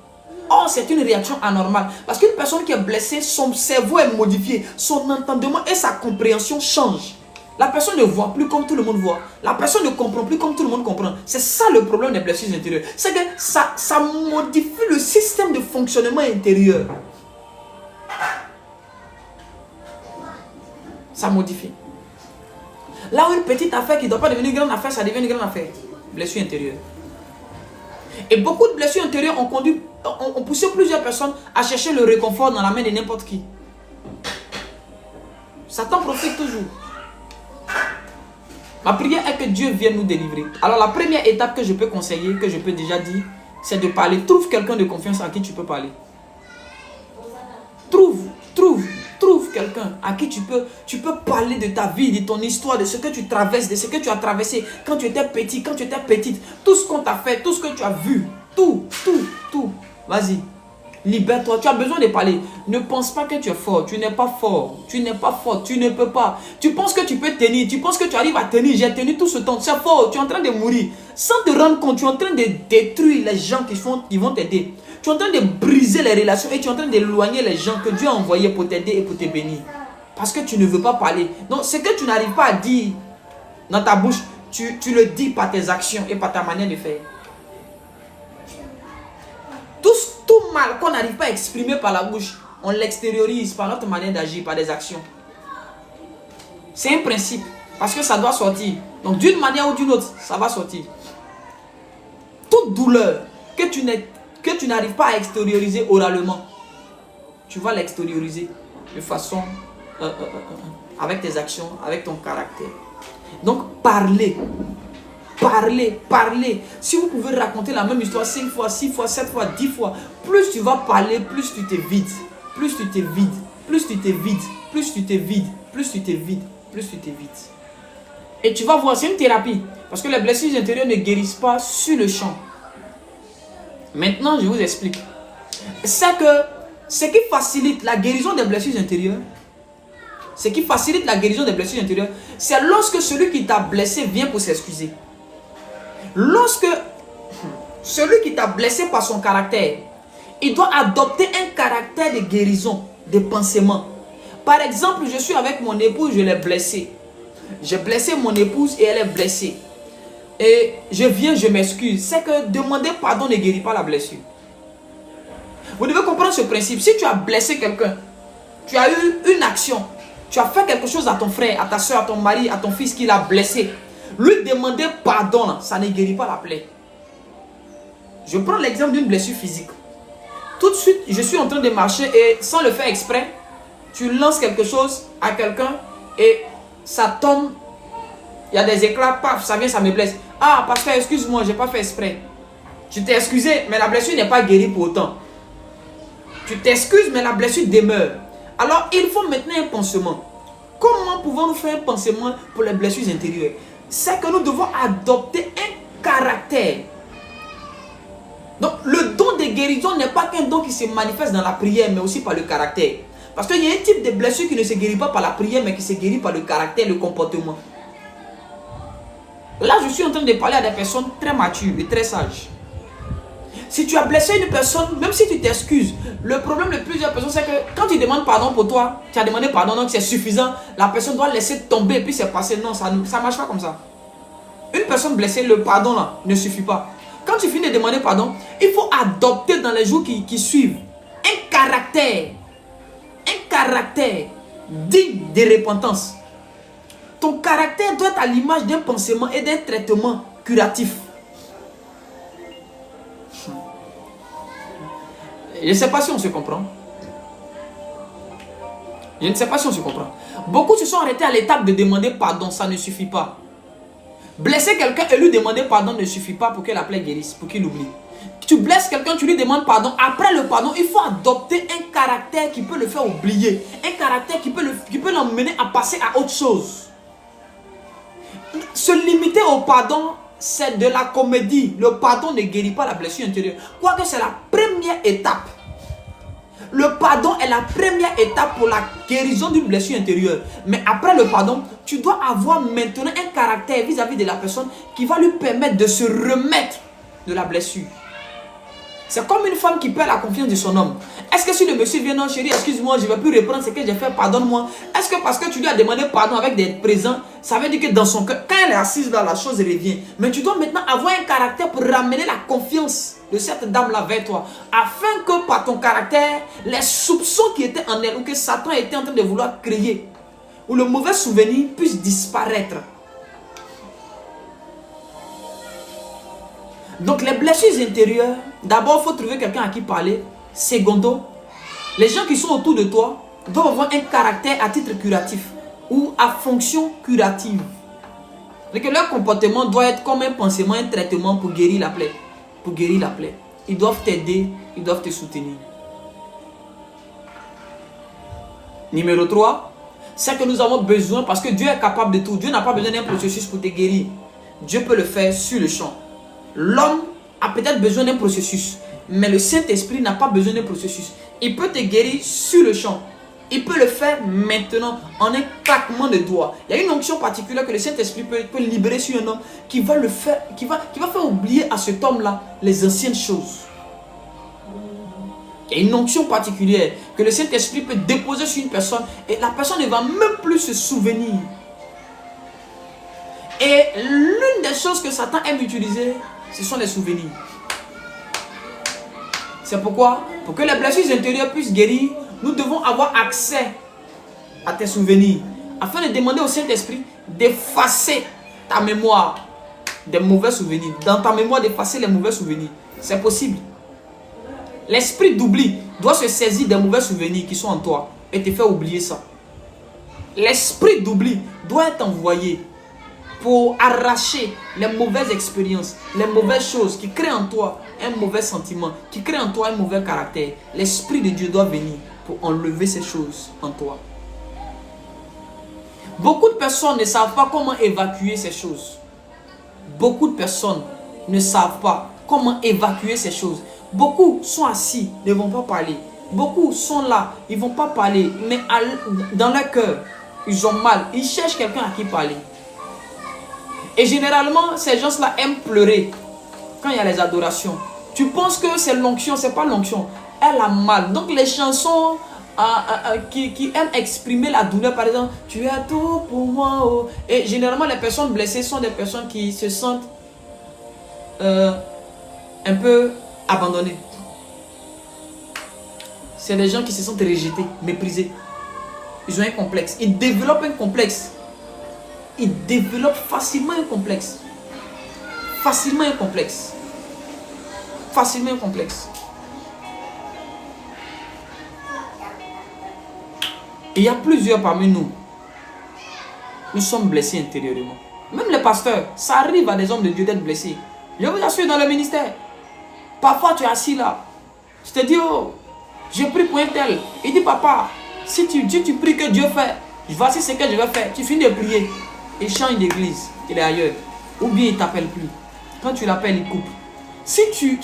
Speaker 1: Or, c'est une réaction anormale. Parce qu'une personne qui est blessée, son cerveau est modifié. Son entendement et sa compréhension changent. La personne ne voit plus comme tout le monde voit. La personne ne comprend plus comme tout le monde comprend. C'est ça le problème des blessures intérieures. C'est que ça modifie le système de fonctionnement intérieur. Ça modifie. Là où une petite affaire qui ne doit pas devenir une grande affaire, ça devient une grande affaire. Blessure intérieure. Et beaucoup de blessures intérieures ont poussé plusieurs personnes à chercher le réconfort dans la main de n'importe qui. Satan profite toujours. Ma prière est que Dieu vienne nous délivrer. Alors la première étape que je peux conseiller, que je peux déjà dire, c'est de parler. Trouve quelqu'un de confiance à qui tu peux parler. Trouve quelqu'un à qui tu peux parler de ta vie, de ton histoire, de ce que tu traverses, de ce que tu as traversé quand tu étais petit, quand tu étais petite. Tout ce qu'on t'a fait, tout ce que tu as vu. Tout. Vas-y. Libère-toi. Tu as besoin de parler. Ne pense pas que tu es fort. Tu n'es pas fort. Tu n'es pas fort. Tu ne peux pas. Tu penses que tu peux tenir. Tu penses que tu arrives à tenir. J'ai tenu tout ce temps. C'est fort. Tu es en train de mourir. Sans te rendre compte, tu es en train de détruire les gens qui vont t'aider. Tu es en train de briser les relations et tu es en train d'éloigner les gens que Dieu a envoyés pour t'aider et pour te bénir. Parce que tu ne veux pas parler. Donc, ce que tu n'arrives pas à dire dans ta bouche, tu le dis par tes actions et par ta manière de faire. Tout mal qu'on n'arrive pas à exprimer par la bouche, on l'extériorise par notre manière d'agir, par des actions. C'est un principe. Parce que ça doit sortir. Donc, d'une manière ou d'une autre, ça va sortir. Toute douleur que tu n'arrives pas à extérioriser oralement, tu vas l'extérioriser de façon avec tes actions, avec ton caractère. Donc parlez. Si vous pouvez raconter la même histoire 5 fois, 6 fois, 7 fois, 10 fois, plus tu vas parler, plus tu te vides. Plus tu te vides. Plus tu te vides. Plus tu te vides. Plus tu te vides. Plus tu te vides. Et tu vas voir, c'est une thérapie. Parce que les blessures intérieures ne guérissent pas sur le champ. Maintenant, je vous explique. C'est que ce qui facilite la guérison des blessures intérieures, c'est lorsque celui qui t'a blessé vient pour s'excuser. Lorsque celui qui t'a blessé par son caractère, il doit adopter un caractère de guérison, de pansement. Par exemple, je suis avec mon épouse, je l'ai blessée. J'ai blessé mon épouse et elle est blessée. Et je viens, je m'excuse. C'est que demander pardon ne guérit pas la blessure. Vous devez comprendre ce principe. Si tu as blessé quelqu'un, tu as eu une action, tu as fait quelque chose à ton frère, à ta soeur, à ton mari, à ton fils qui l'a blessé, lui demander pardon, ça ne guérit pas la plaie. Je prends l'exemple d'une blessure physique. Tout de suite, je suis en train de marcher et sans le faire exprès, tu lances quelque chose à quelqu'un et ça tombe, il y a des éclats, paf, ça vient, ça me blesse. Ah, pasteur, excuse-moi, je n'ai pas fait exprès. Tu t'es excusé, mais la blessure n'est pas guérie pour autant. Tu t'excuses, mais la blessure demeure. Alors, il faut maintenant un pansement. Comment pouvons-nous faire un pansement pour les blessures intérieures? C'est que nous devons adopter un caractère. Donc, le don de guérison n'est pas qu'un don qui se manifeste dans la prière, mais aussi par le caractère. Parce qu'il y a un type de blessure qui ne se guérit pas par la prière, mais qui se guérit par le caractère, le comportement. Là, je suis en train de parler à des personnes très matures et très sages. Si tu as blessé une personne, même si tu t'excuses, le problème de plusieurs personnes, c'est que quand tu demandes pardon pour toi, tu as demandé pardon, donc c'est suffisant, la personne doit laisser tomber et puis c'est passé. Non, ça ne marche pas comme ça. Une personne blessée, le pardon là, ne suffit pas. Quand tu finis de demander pardon, il faut adopter dans les jours qui suivent un caractère digne de repentance. Ton caractère doit être à l'image d'un pansement et d'un traitement curatif. Je ne sais pas si on se comprend. Je ne sais pas si on se comprend. Beaucoup se sont arrêtés à l'étape de demander pardon, ça ne suffit pas. Blesser quelqu'un et lui demander pardon ne suffit pas pour que la plaie guérisse, pour qu'il oublie. Tu blesses quelqu'un, tu lui demandes pardon. Après le pardon, il faut adopter un caractère qui peut le faire oublier. Un caractère qui peut l'emmener à passer à autre chose. Se limiter au pardon, c'est de la comédie. Le pardon ne guérit pas la blessure intérieure. Quoique c'est la première étape. Le pardon est la première étape pour la guérison d'une blessure intérieure. Mais après le pardon, tu dois avoir maintenant un caractère vis-à-vis de la personne qui va lui permettre de se remettre de la blessure. C'est comme une femme qui perd la confiance de son homme. Est-ce que si le monsieur vient, non chérie, excuse-moi, je ne vais plus reprendre ce que j'ai fait, pardonne-moi. Est-ce que parce que tu lui as demandé pardon avec des présents, ça veut dire que dans son cœur, quand elle est assise là, la chose revient. Mais tu dois maintenant avoir un caractère pour ramener la confiance de cette dame-là vers toi. Afin que par ton caractère, les soupçons qui étaient en elle, ou que Satan était en train de vouloir créer, ou le mauvais souvenir puisse disparaître. Donc les blessures intérieures, d'abord il faut trouver quelqu'un à qui parler. Secondo, les gens qui sont autour de toi doivent avoir un caractère à titre curatif ou à fonction curative. Donc leur comportement doit être comme un pansement, un traitement pour guérir la plaie. Pour guérir la plaie. Ils doivent t'aider, ils doivent te soutenir. Numéro 3, c'est que nous avons besoin, parce que Dieu est capable de tout. Dieu n'a pas besoin d'un processus pour te guérir. Dieu peut le faire sur le champ. L'homme a peut-être besoin d'un processus, mais le Saint-Esprit n'a pas besoin d'un processus. Il peut te guérir sur le champ. Il peut le faire maintenant en un claquement de doigts. Il y a une onction particulière que le Saint-Esprit peut libérer sur un homme qui va le faire, qui va faire oublier à cet homme-là les anciennes choses. Il y a une onction particulière que le Saint-Esprit peut déposer sur une personne et la personne ne va même plus se souvenir. Et l'une des choses que Satan aime utiliser, ce sont les souvenirs. C'est pourquoi, pour que les blessures intérieures puissent guérir, nous devons avoir accès à tes souvenirs. Afin de demander au Saint-Esprit d'effacer ta mémoire des mauvais souvenirs. Dans ta mémoire, d'effacer les mauvais souvenirs. C'est possible. L'esprit d'oubli doit se saisir des mauvais souvenirs qui sont en toi et te faire oublier ça. L'esprit d'oubli doit être envoyé pour arracher les mauvaises expériences, les mauvaises choses qui créent en toi un mauvais sentiment, qui créent en toi un mauvais caractère. L'Esprit de Dieu doit venir pour enlever ces choses en toi. Beaucoup de personnes ne savent pas comment évacuer ces choses. Beaucoup de personnes ne savent pas comment évacuer ces choses. Beaucoup sont assis, ne vont pas parler. Beaucoup sont là, ils ne vont pas parler, mais dans leur cœur, ils ont mal. Ils cherchent quelqu'un à qui parler. Et généralement, ces gens-là aiment pleurer quand il y a les adorations. Tu penses que c'est l'onction, ce n'est pas l'onction. Elle a mal. Donc les chansons qui aiment exprimer la douleur, par exemple, tu as tout pour moi. Oh. Et généralement, les personnes blessées sont des personnes qui se sentent un peu abandonnées. C'est des gens qui se sentent rejetés, méprisés. Ils ont un complexe. Ils développent un complexe. Ils développent facilement un complexe. Facilement un complexe. Facilement un complexe. Il y a plusieurs parmi nous. Nous sommes blessés intérieurement. Même les pasteurs, ça arrive à des hommes de Dieu d'être blessés. Je vous assure, dans le ministère. Parfois, tu es assis là. Je te dis, oh, j'ai pris pour un tel. Il dit, papa, si tu pries que Dieu fait, voici ce que je vais faire. Tu finis de prier. Il change d'église. Il est ailleurs. Ou bien il ne t'appelle plus. Quand tu l'appelles, il coupe. Si tu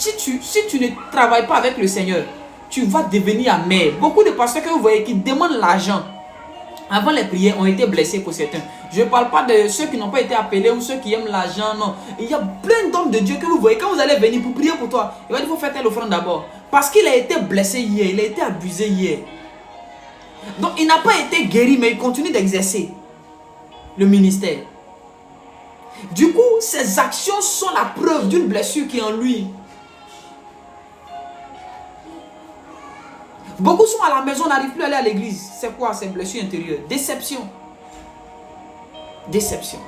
Speaker 1: ne travailles pas avec le Seigneur, tu vas devenir amer. Beaucoup de pasteurs que vous voyez qui demandent l'argent avant les prières ont été blessés pour certains. Je ne parle pas de ceux qui n'ont pas été appelés ou ceux qui aiment l'argent, non. Il y a plein d'hommes de Dieu que vous voyez. Quand vous allez venir pour prier pour toi, il va dire, il faut faire telle offrande d'abord. Parce qu'il a été blessé hier, il a été abusé hier. Donc il n'a pas été guéri, mais il continue d'exercer le ministère. Du coup, ses actions sont la preuve d'une blessure qui est en lui. Beaucoup sont à la maison, n'arrivent plus à aller à l'église. C'est quoi ces blessures intérieures? Déception. Déception.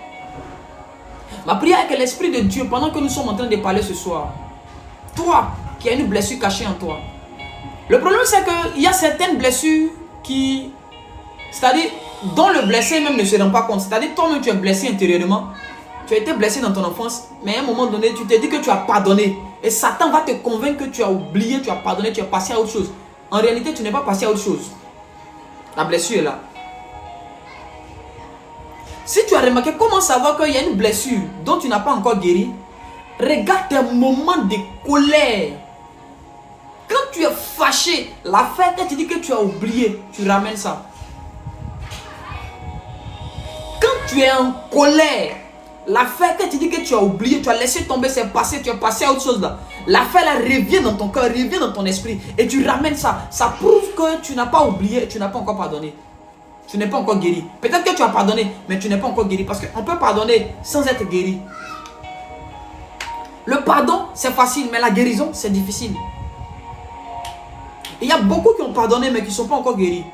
Speaker 1: Ma prière est que l'Esprit de Dieu, pendant que nous sommes en train de parler ce soir, toi qui as une blessure cachée en toi, le problème c'est qu'il y a certaines blessures qui, c'est-à-dire, dont le blessé même ne se rend pas compte. C'est-à-dire, toi-même tu es blessé intérieurement. Tu as été blessé dans ton enfance, mais à un moment donné, tu te dis que tu as pardonné. Et Satan va te convaincre que tu as oublié, tu as pardonné, tu es passé à autre chose. En réalité, tu n'es pas passé à autre chose. La blessure est là. Si tu as remarqué, comment savoir qu'il y a une blessure dont tu n'as pas encore guéri? Regarde tes moments de colère. Quand tu es fâché, l'affaire que tu dis que tu as oublié, tu ramènes ça. Quand tu es en colère, l'affaire que tu dis que tu as oublié, tu as laissé tomber, c'est passé, tu es passé à autre chose là. L'affaire là revient dans ton cœur, revient dans ton esprit et tu ramènes ça. Ça prouve que tu n'as pas oublié, tu n'as pas encore pardonné. Tu n'es pas encore guéri. Peut-être que tu as pardonné, mais tu n'es pas encore guéri parce qu'on peut pardonner sans être guéri. Le pardon, c'est facile, mais la guérison, c'est difficile. Il y a beaucoup qui ont pardonné, mais qui ne sont pas encore guéris.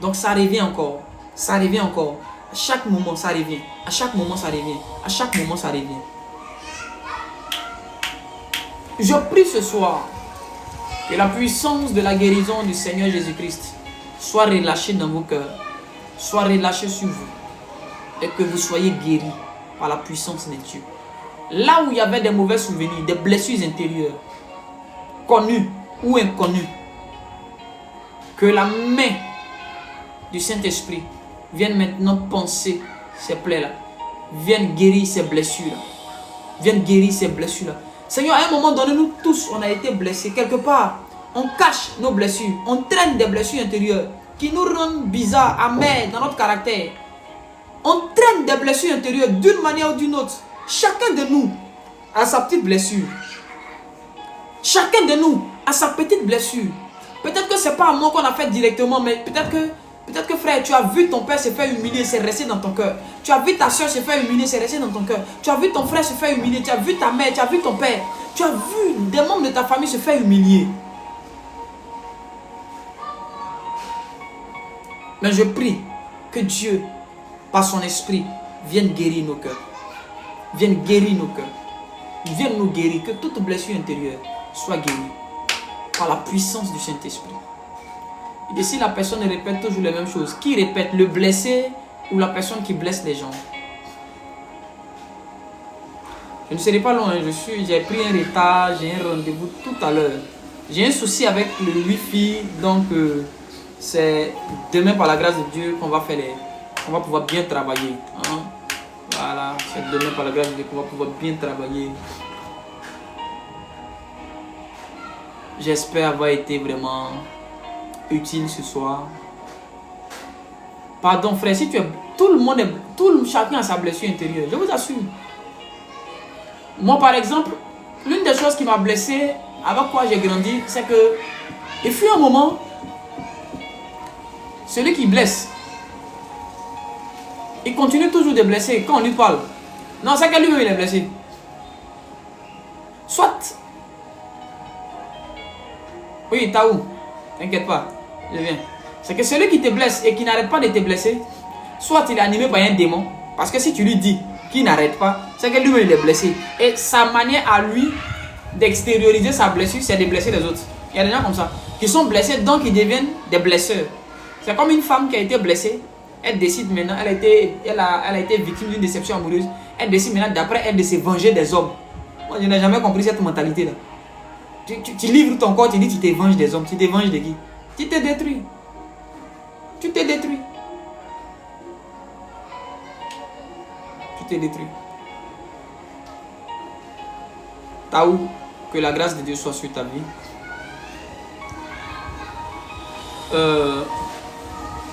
Speaker 1: Donc ça revient encore. Ça revient encore. À chaque moment, ça revient. À chaque moment, ça revient. À chaque moment, ça revient. Je prie ce soir que la puissance de la guérison du Seigneur Jésus-Christ soit relâchée dans vos cœurs, soit relâchée sur vous, et que vous soyez guéris par la puissance de Dieu. Là où il y avait des mauvais souvenirs, des blessures intérieures, connues ou inconnues, que la main du Saint-Esprit vienne maintenant penser ces plaies-là, vienne guérir ces blessures-là, vienne guérir ces blessures-là. Seigneur, à un moment donné, nous tous, on a été blessés. Quelque part, on cache nos blessures, on traîne des blessures intérieures qui nous rendent bizarres, amers dans notre caractère. On traîne des blessures intérieures d'une manière ou d'une autre. Chacun de nous a sa petite blessure. Chacun de nous a sa petite blessure. Peut-être que ce n'est pas à moi qu'on a fait directement, mais peut-être que frère, tu as vu ton père se faire humilier, c'est resté dans ton cœur. Tu as vu ta soeur se faire humilier, c'est resté dans ton cœur. Tu as vu ton frère se faire humilier, tu as vu ta mère, tu as vu ton père. Tu as vu des membres de ta famille se faire humilier. Mais je prie que Dieu, par son esprit, vienne guérir nos cœurs. Vienne guérir nos cœurs. Vienne nous guérir, que toute blessure intérieure soit guérie par la puissance du Saint-Esprit. Et si la personne répète toujours les mêmes choses, qui répète, le blessé ou la personne qui blesse les gens? Je ne serai pas long, j'ai pris un retard, j'ai un rendez-vous tout à l'heure. J'ai un souci avec le Wi-Fi, donc c'est demain par la grâce de Dieu qu'on va faire on va pouvoir bien travailler. Hein? Voilà, c'est demain par la grâce de Dieu qu'on va pouvoir bien travailler. J'espère avoir été vraiment utile ce soir. Pardon frère, si tu es... Chacun a sa blessure intérieure, je vous assure. Moi par exemple, l'une des choses qui m'a blessé, avec quoi j'ai grandi, c'est que il fut un moment, Celui qui blesse, il continue toujours de blesser quand on lui parle. Non, c'est que lui-même il est blessé. Soit. Oui, t'as où? T'inquiète pas, je viens. C'est que celui qui te blesse et qui n'arrête pas de te blesser, soit il est animé par un démon. Parce que si tu lui dis qu'il n'arrête pas, c'est que lui-même il est blessé. Et sa manière à lui d'extérioriser sa blessure, c'est de blesser les autres. Il y a des gens comme ça, qui sont blessés, donc ils deviennent des blesseurs. C'est comme une femme qui a été blessée. Elle décide maintenant, elle a été victime d'une déception amoureuse. Elle décide maintenant, d'après elle, de se venger des hommes. Moi, je n'ai jamais compris cette mentalité-là. Tu livres ton corps, tu dis tu te venges des hommes. Tu te venges de qui? Tu te détruis. Tu te détruis. Tu te détruis. Taou, que la grâce de Dieu soit sur ta vie.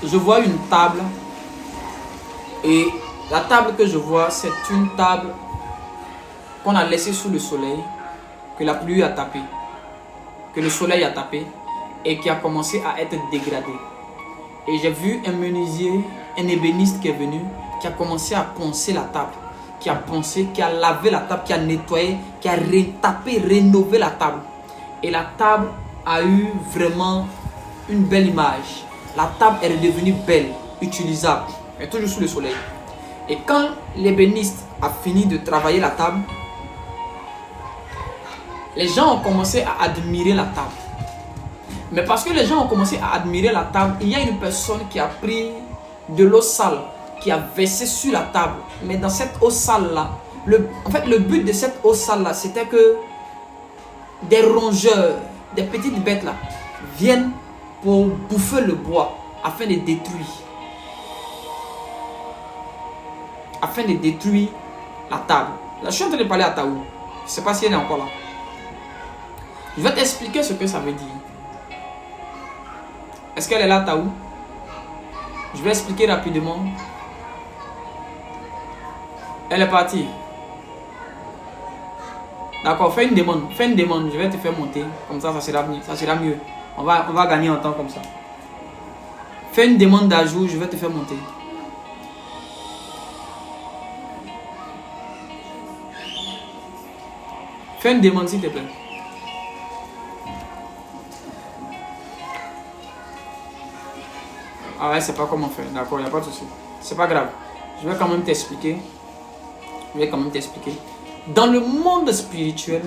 Speaker 1: Je vois une table. Et la table que je vois, c'est une table qu'on a laissée sous le soleil, que la pluie a tapé, que le soleil a tapé et qui a commencé à être dégradée. Et j'ai vu un menuisier, un ébéniste qui est venu, qui a commencé à poncer la table, qui a poncé, qui a lavé la table, qui a nettoyé, qui a retapé, rénové la table. Et la table a eu vraiment une belle image. La table est redevenue belle, utilisable, mais toujours sous le soleil. Et quand l'ébéniste a fini de travailler la table, les gens ont commencé à admirer la table. Mais parce que les gens ont commencé à admirer la table, il y a une personne qui a pris de l'eau sale, qui a versé sur la table. Mais dans cette eau sale-là, en fait le but de cette eau sale-là, c'était que des rongeurs, des petites bêtes-là, viennent pour bouffer le bois, afin de détruire. Afin de détruire la table. Là, je suis en train de parler à Taou. Je ne sais pas si elle est encore là. Je vais t'expliquer ce que ça veut dire. Est-ce qu'elle est là, Taou? Je vais expliquer rapidement. Elle est partie. D'accord, fais une demande. Fais une demande. Je vais te faire monter. Comme ça, ça sera mieux. Ça sera mieux. On va gagner en temps comme ça. Fais une demande d'ajout. Je vais te faire monter. Fais une demande s'il te plaît. Ah ouais, c'est pas comment faire. D'accord, il n'y a pas de souci. C'est pas grave. Je vais quand même t'expliquer. Dans le monde spirituel,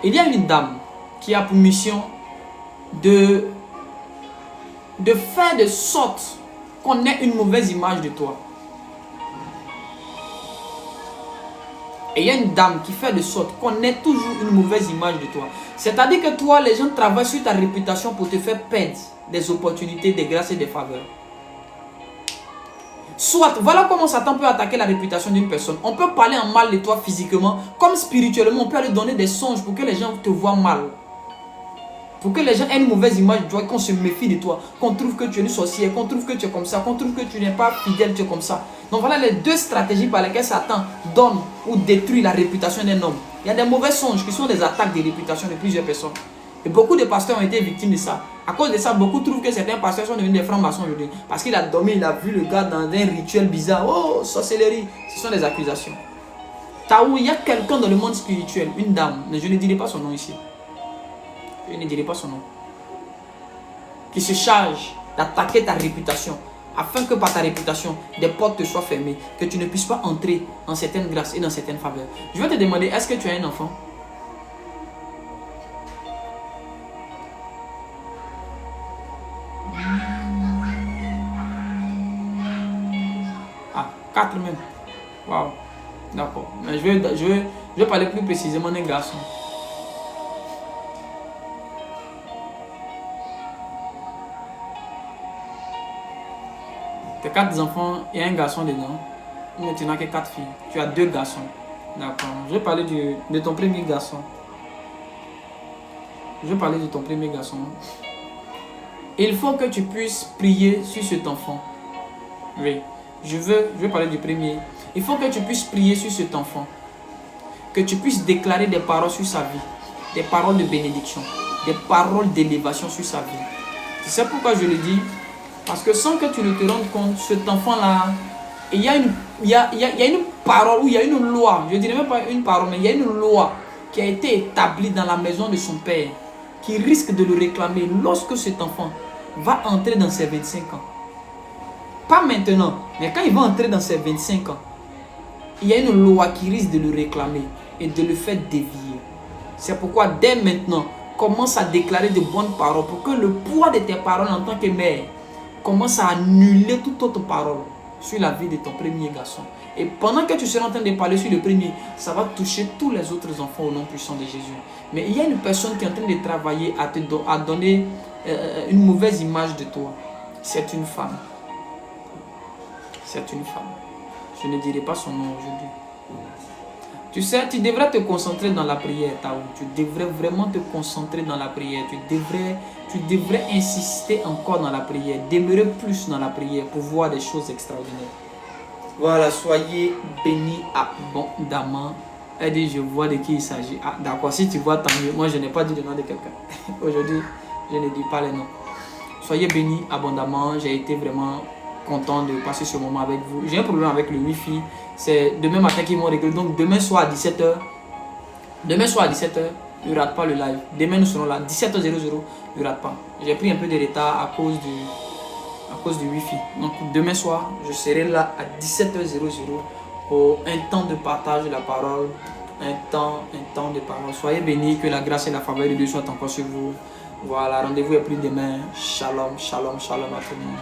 Speaker 1: il y a une dame qui a pour mission de faire de sorte qu'on ait une mauvaise image de toi. Et il y a une dame qui fait de sorte qu'on ait toujours une mauvaise image de toi. C'est-à-dire que toi, les gens travaillent sur ta réputation pour te faire perdre des opportunités, des grâces et des faveurs. Soit, voilà comment Satan peut attaquer la réputation d'une personne. On peut parler en mal de toi physiquement, comme spirituellement, on peut aller donner des songes pour que les gens te voient mal. Pour que les gens aient une mauvaise image de toi, qu'on se méfie de toi, qu'on trouve que tu es une sorcière, qu'on trouve que tu es comme ça, qu'on trouve que tu n'es pas fidèle, tu es comme ça. Donc voilà les deux stratégies par lesquelles Satan donne ou détruit la réputation d'un homme. Il y a des mauvais songes qui sont des attaques de réputation de plusieurs personnes. Et beaucoup de pasteurs ont été victimes de ça. À cause de ça, beaucoup trouvent que certains pasteurs sont devenus des francs-maçons aujourd'hui. Parce qu'il a dormi, il a vu le gars dans un rituel bizarre. Oh, sorcellerie. Ce sont des accusations. Taou, il y a quelqu'un dans le monde spirituel, une dame, mais je ne dirai pas son nom ici. Je ne dirai pas son nom. Qui se charge d'attaquer ta réputation. Afin que par ta réputation, des portes te soient fermées. Que tu ne puisses pas entrer dans certaines grâces et dans certaines faveurs. Je vais te demander, est-ce que tu as un enfant? Ah, 4 même. Waouh. D'accord. Mais je vais parler plus précisément d'un garçon. Tes 4 enfants et un garçon dedans. Ou maintenant que 4 filles. Tu as 2 garçons. D'accord. Je vais parler de ton premier garçon. Il faut que tu puisses prier sur cet enfant. Oui. Je vais parler du premier. Il faut que tu puisses prier sur cet enfant. Que tu puisses déclarer des paroles sur sa vie. Des paroles de bénédiction. Des paroles d'élévation sur sa vie. C'est pourquoi je le dis. Parce que sans que tu ne te rendes compte, cet enfant-là, il y a une parole, ou il y a une loi, je ne dirais même pas une parole, mais il y a une loi qui a été établie dans la maison de son père, qui risque de le réclamer lorsque cet enfant va entrer dans ses 25 ans. Pas maintenant, mais quand il va entrer dans ses 25 ans, il y a une loi qui risque de le réclamer et de le faire dévier. C'est pourquoi dès maintenant, commence à déclarer de bonnes paroles pour que le poids de tes paroles en tant que mère commence à annuler toute autre parole sur la vie de ton premier garçon. Et pendant que tu seras en train de parler sur le premier, ça va toucher tous les autres enfants au nom puissant de Jésus. Mais il y a une personne qui est en train de travailler à donner une mauvaise image de toi. C'est une femme. C'est une femme. Je ne dirai pas son nom aujourd'hui. Tu sais, tu devrais te concentrer dans la prière, Tao. Tu devrais vraiment te concentrer dans la prière. Tu devrais insister encore dans la prière. Demeurer plus dans la prière pour voir des choses extraordinaires. Voilà, soyez bénis abondamment. Elle dit, je vois de qui il s'agit. Ah, d'accord, si tu vois, tant mieux. Moi, je n'ai pas dit le nom de quelqu'un. Aujourd'hui, je ne dis pas les noms. Soyez bénis abondamment. J'ai été vraiment content de passer ce moment avec vous. J'ai un problème avec le Wi-Fi. C'est demain matin qu'ils m'ont réglé. Donc, demain soir à 17h. Demain soir à 17h, ne rate pas le live. Demain, nous serons là. 17h00, ne rate pas. J'ai pris un peu de retard à cause du Wi-Fi. Donc, demain soir, je serai là à 17h00 pour un temps de partage de la parole. Un temps de parole. Soyez bénis, que la grâce et la faveur de Dieu soient encore sur vous. Voilà, rendez-vous est plus demain. Shalom, shalom, shalom à tout le monde.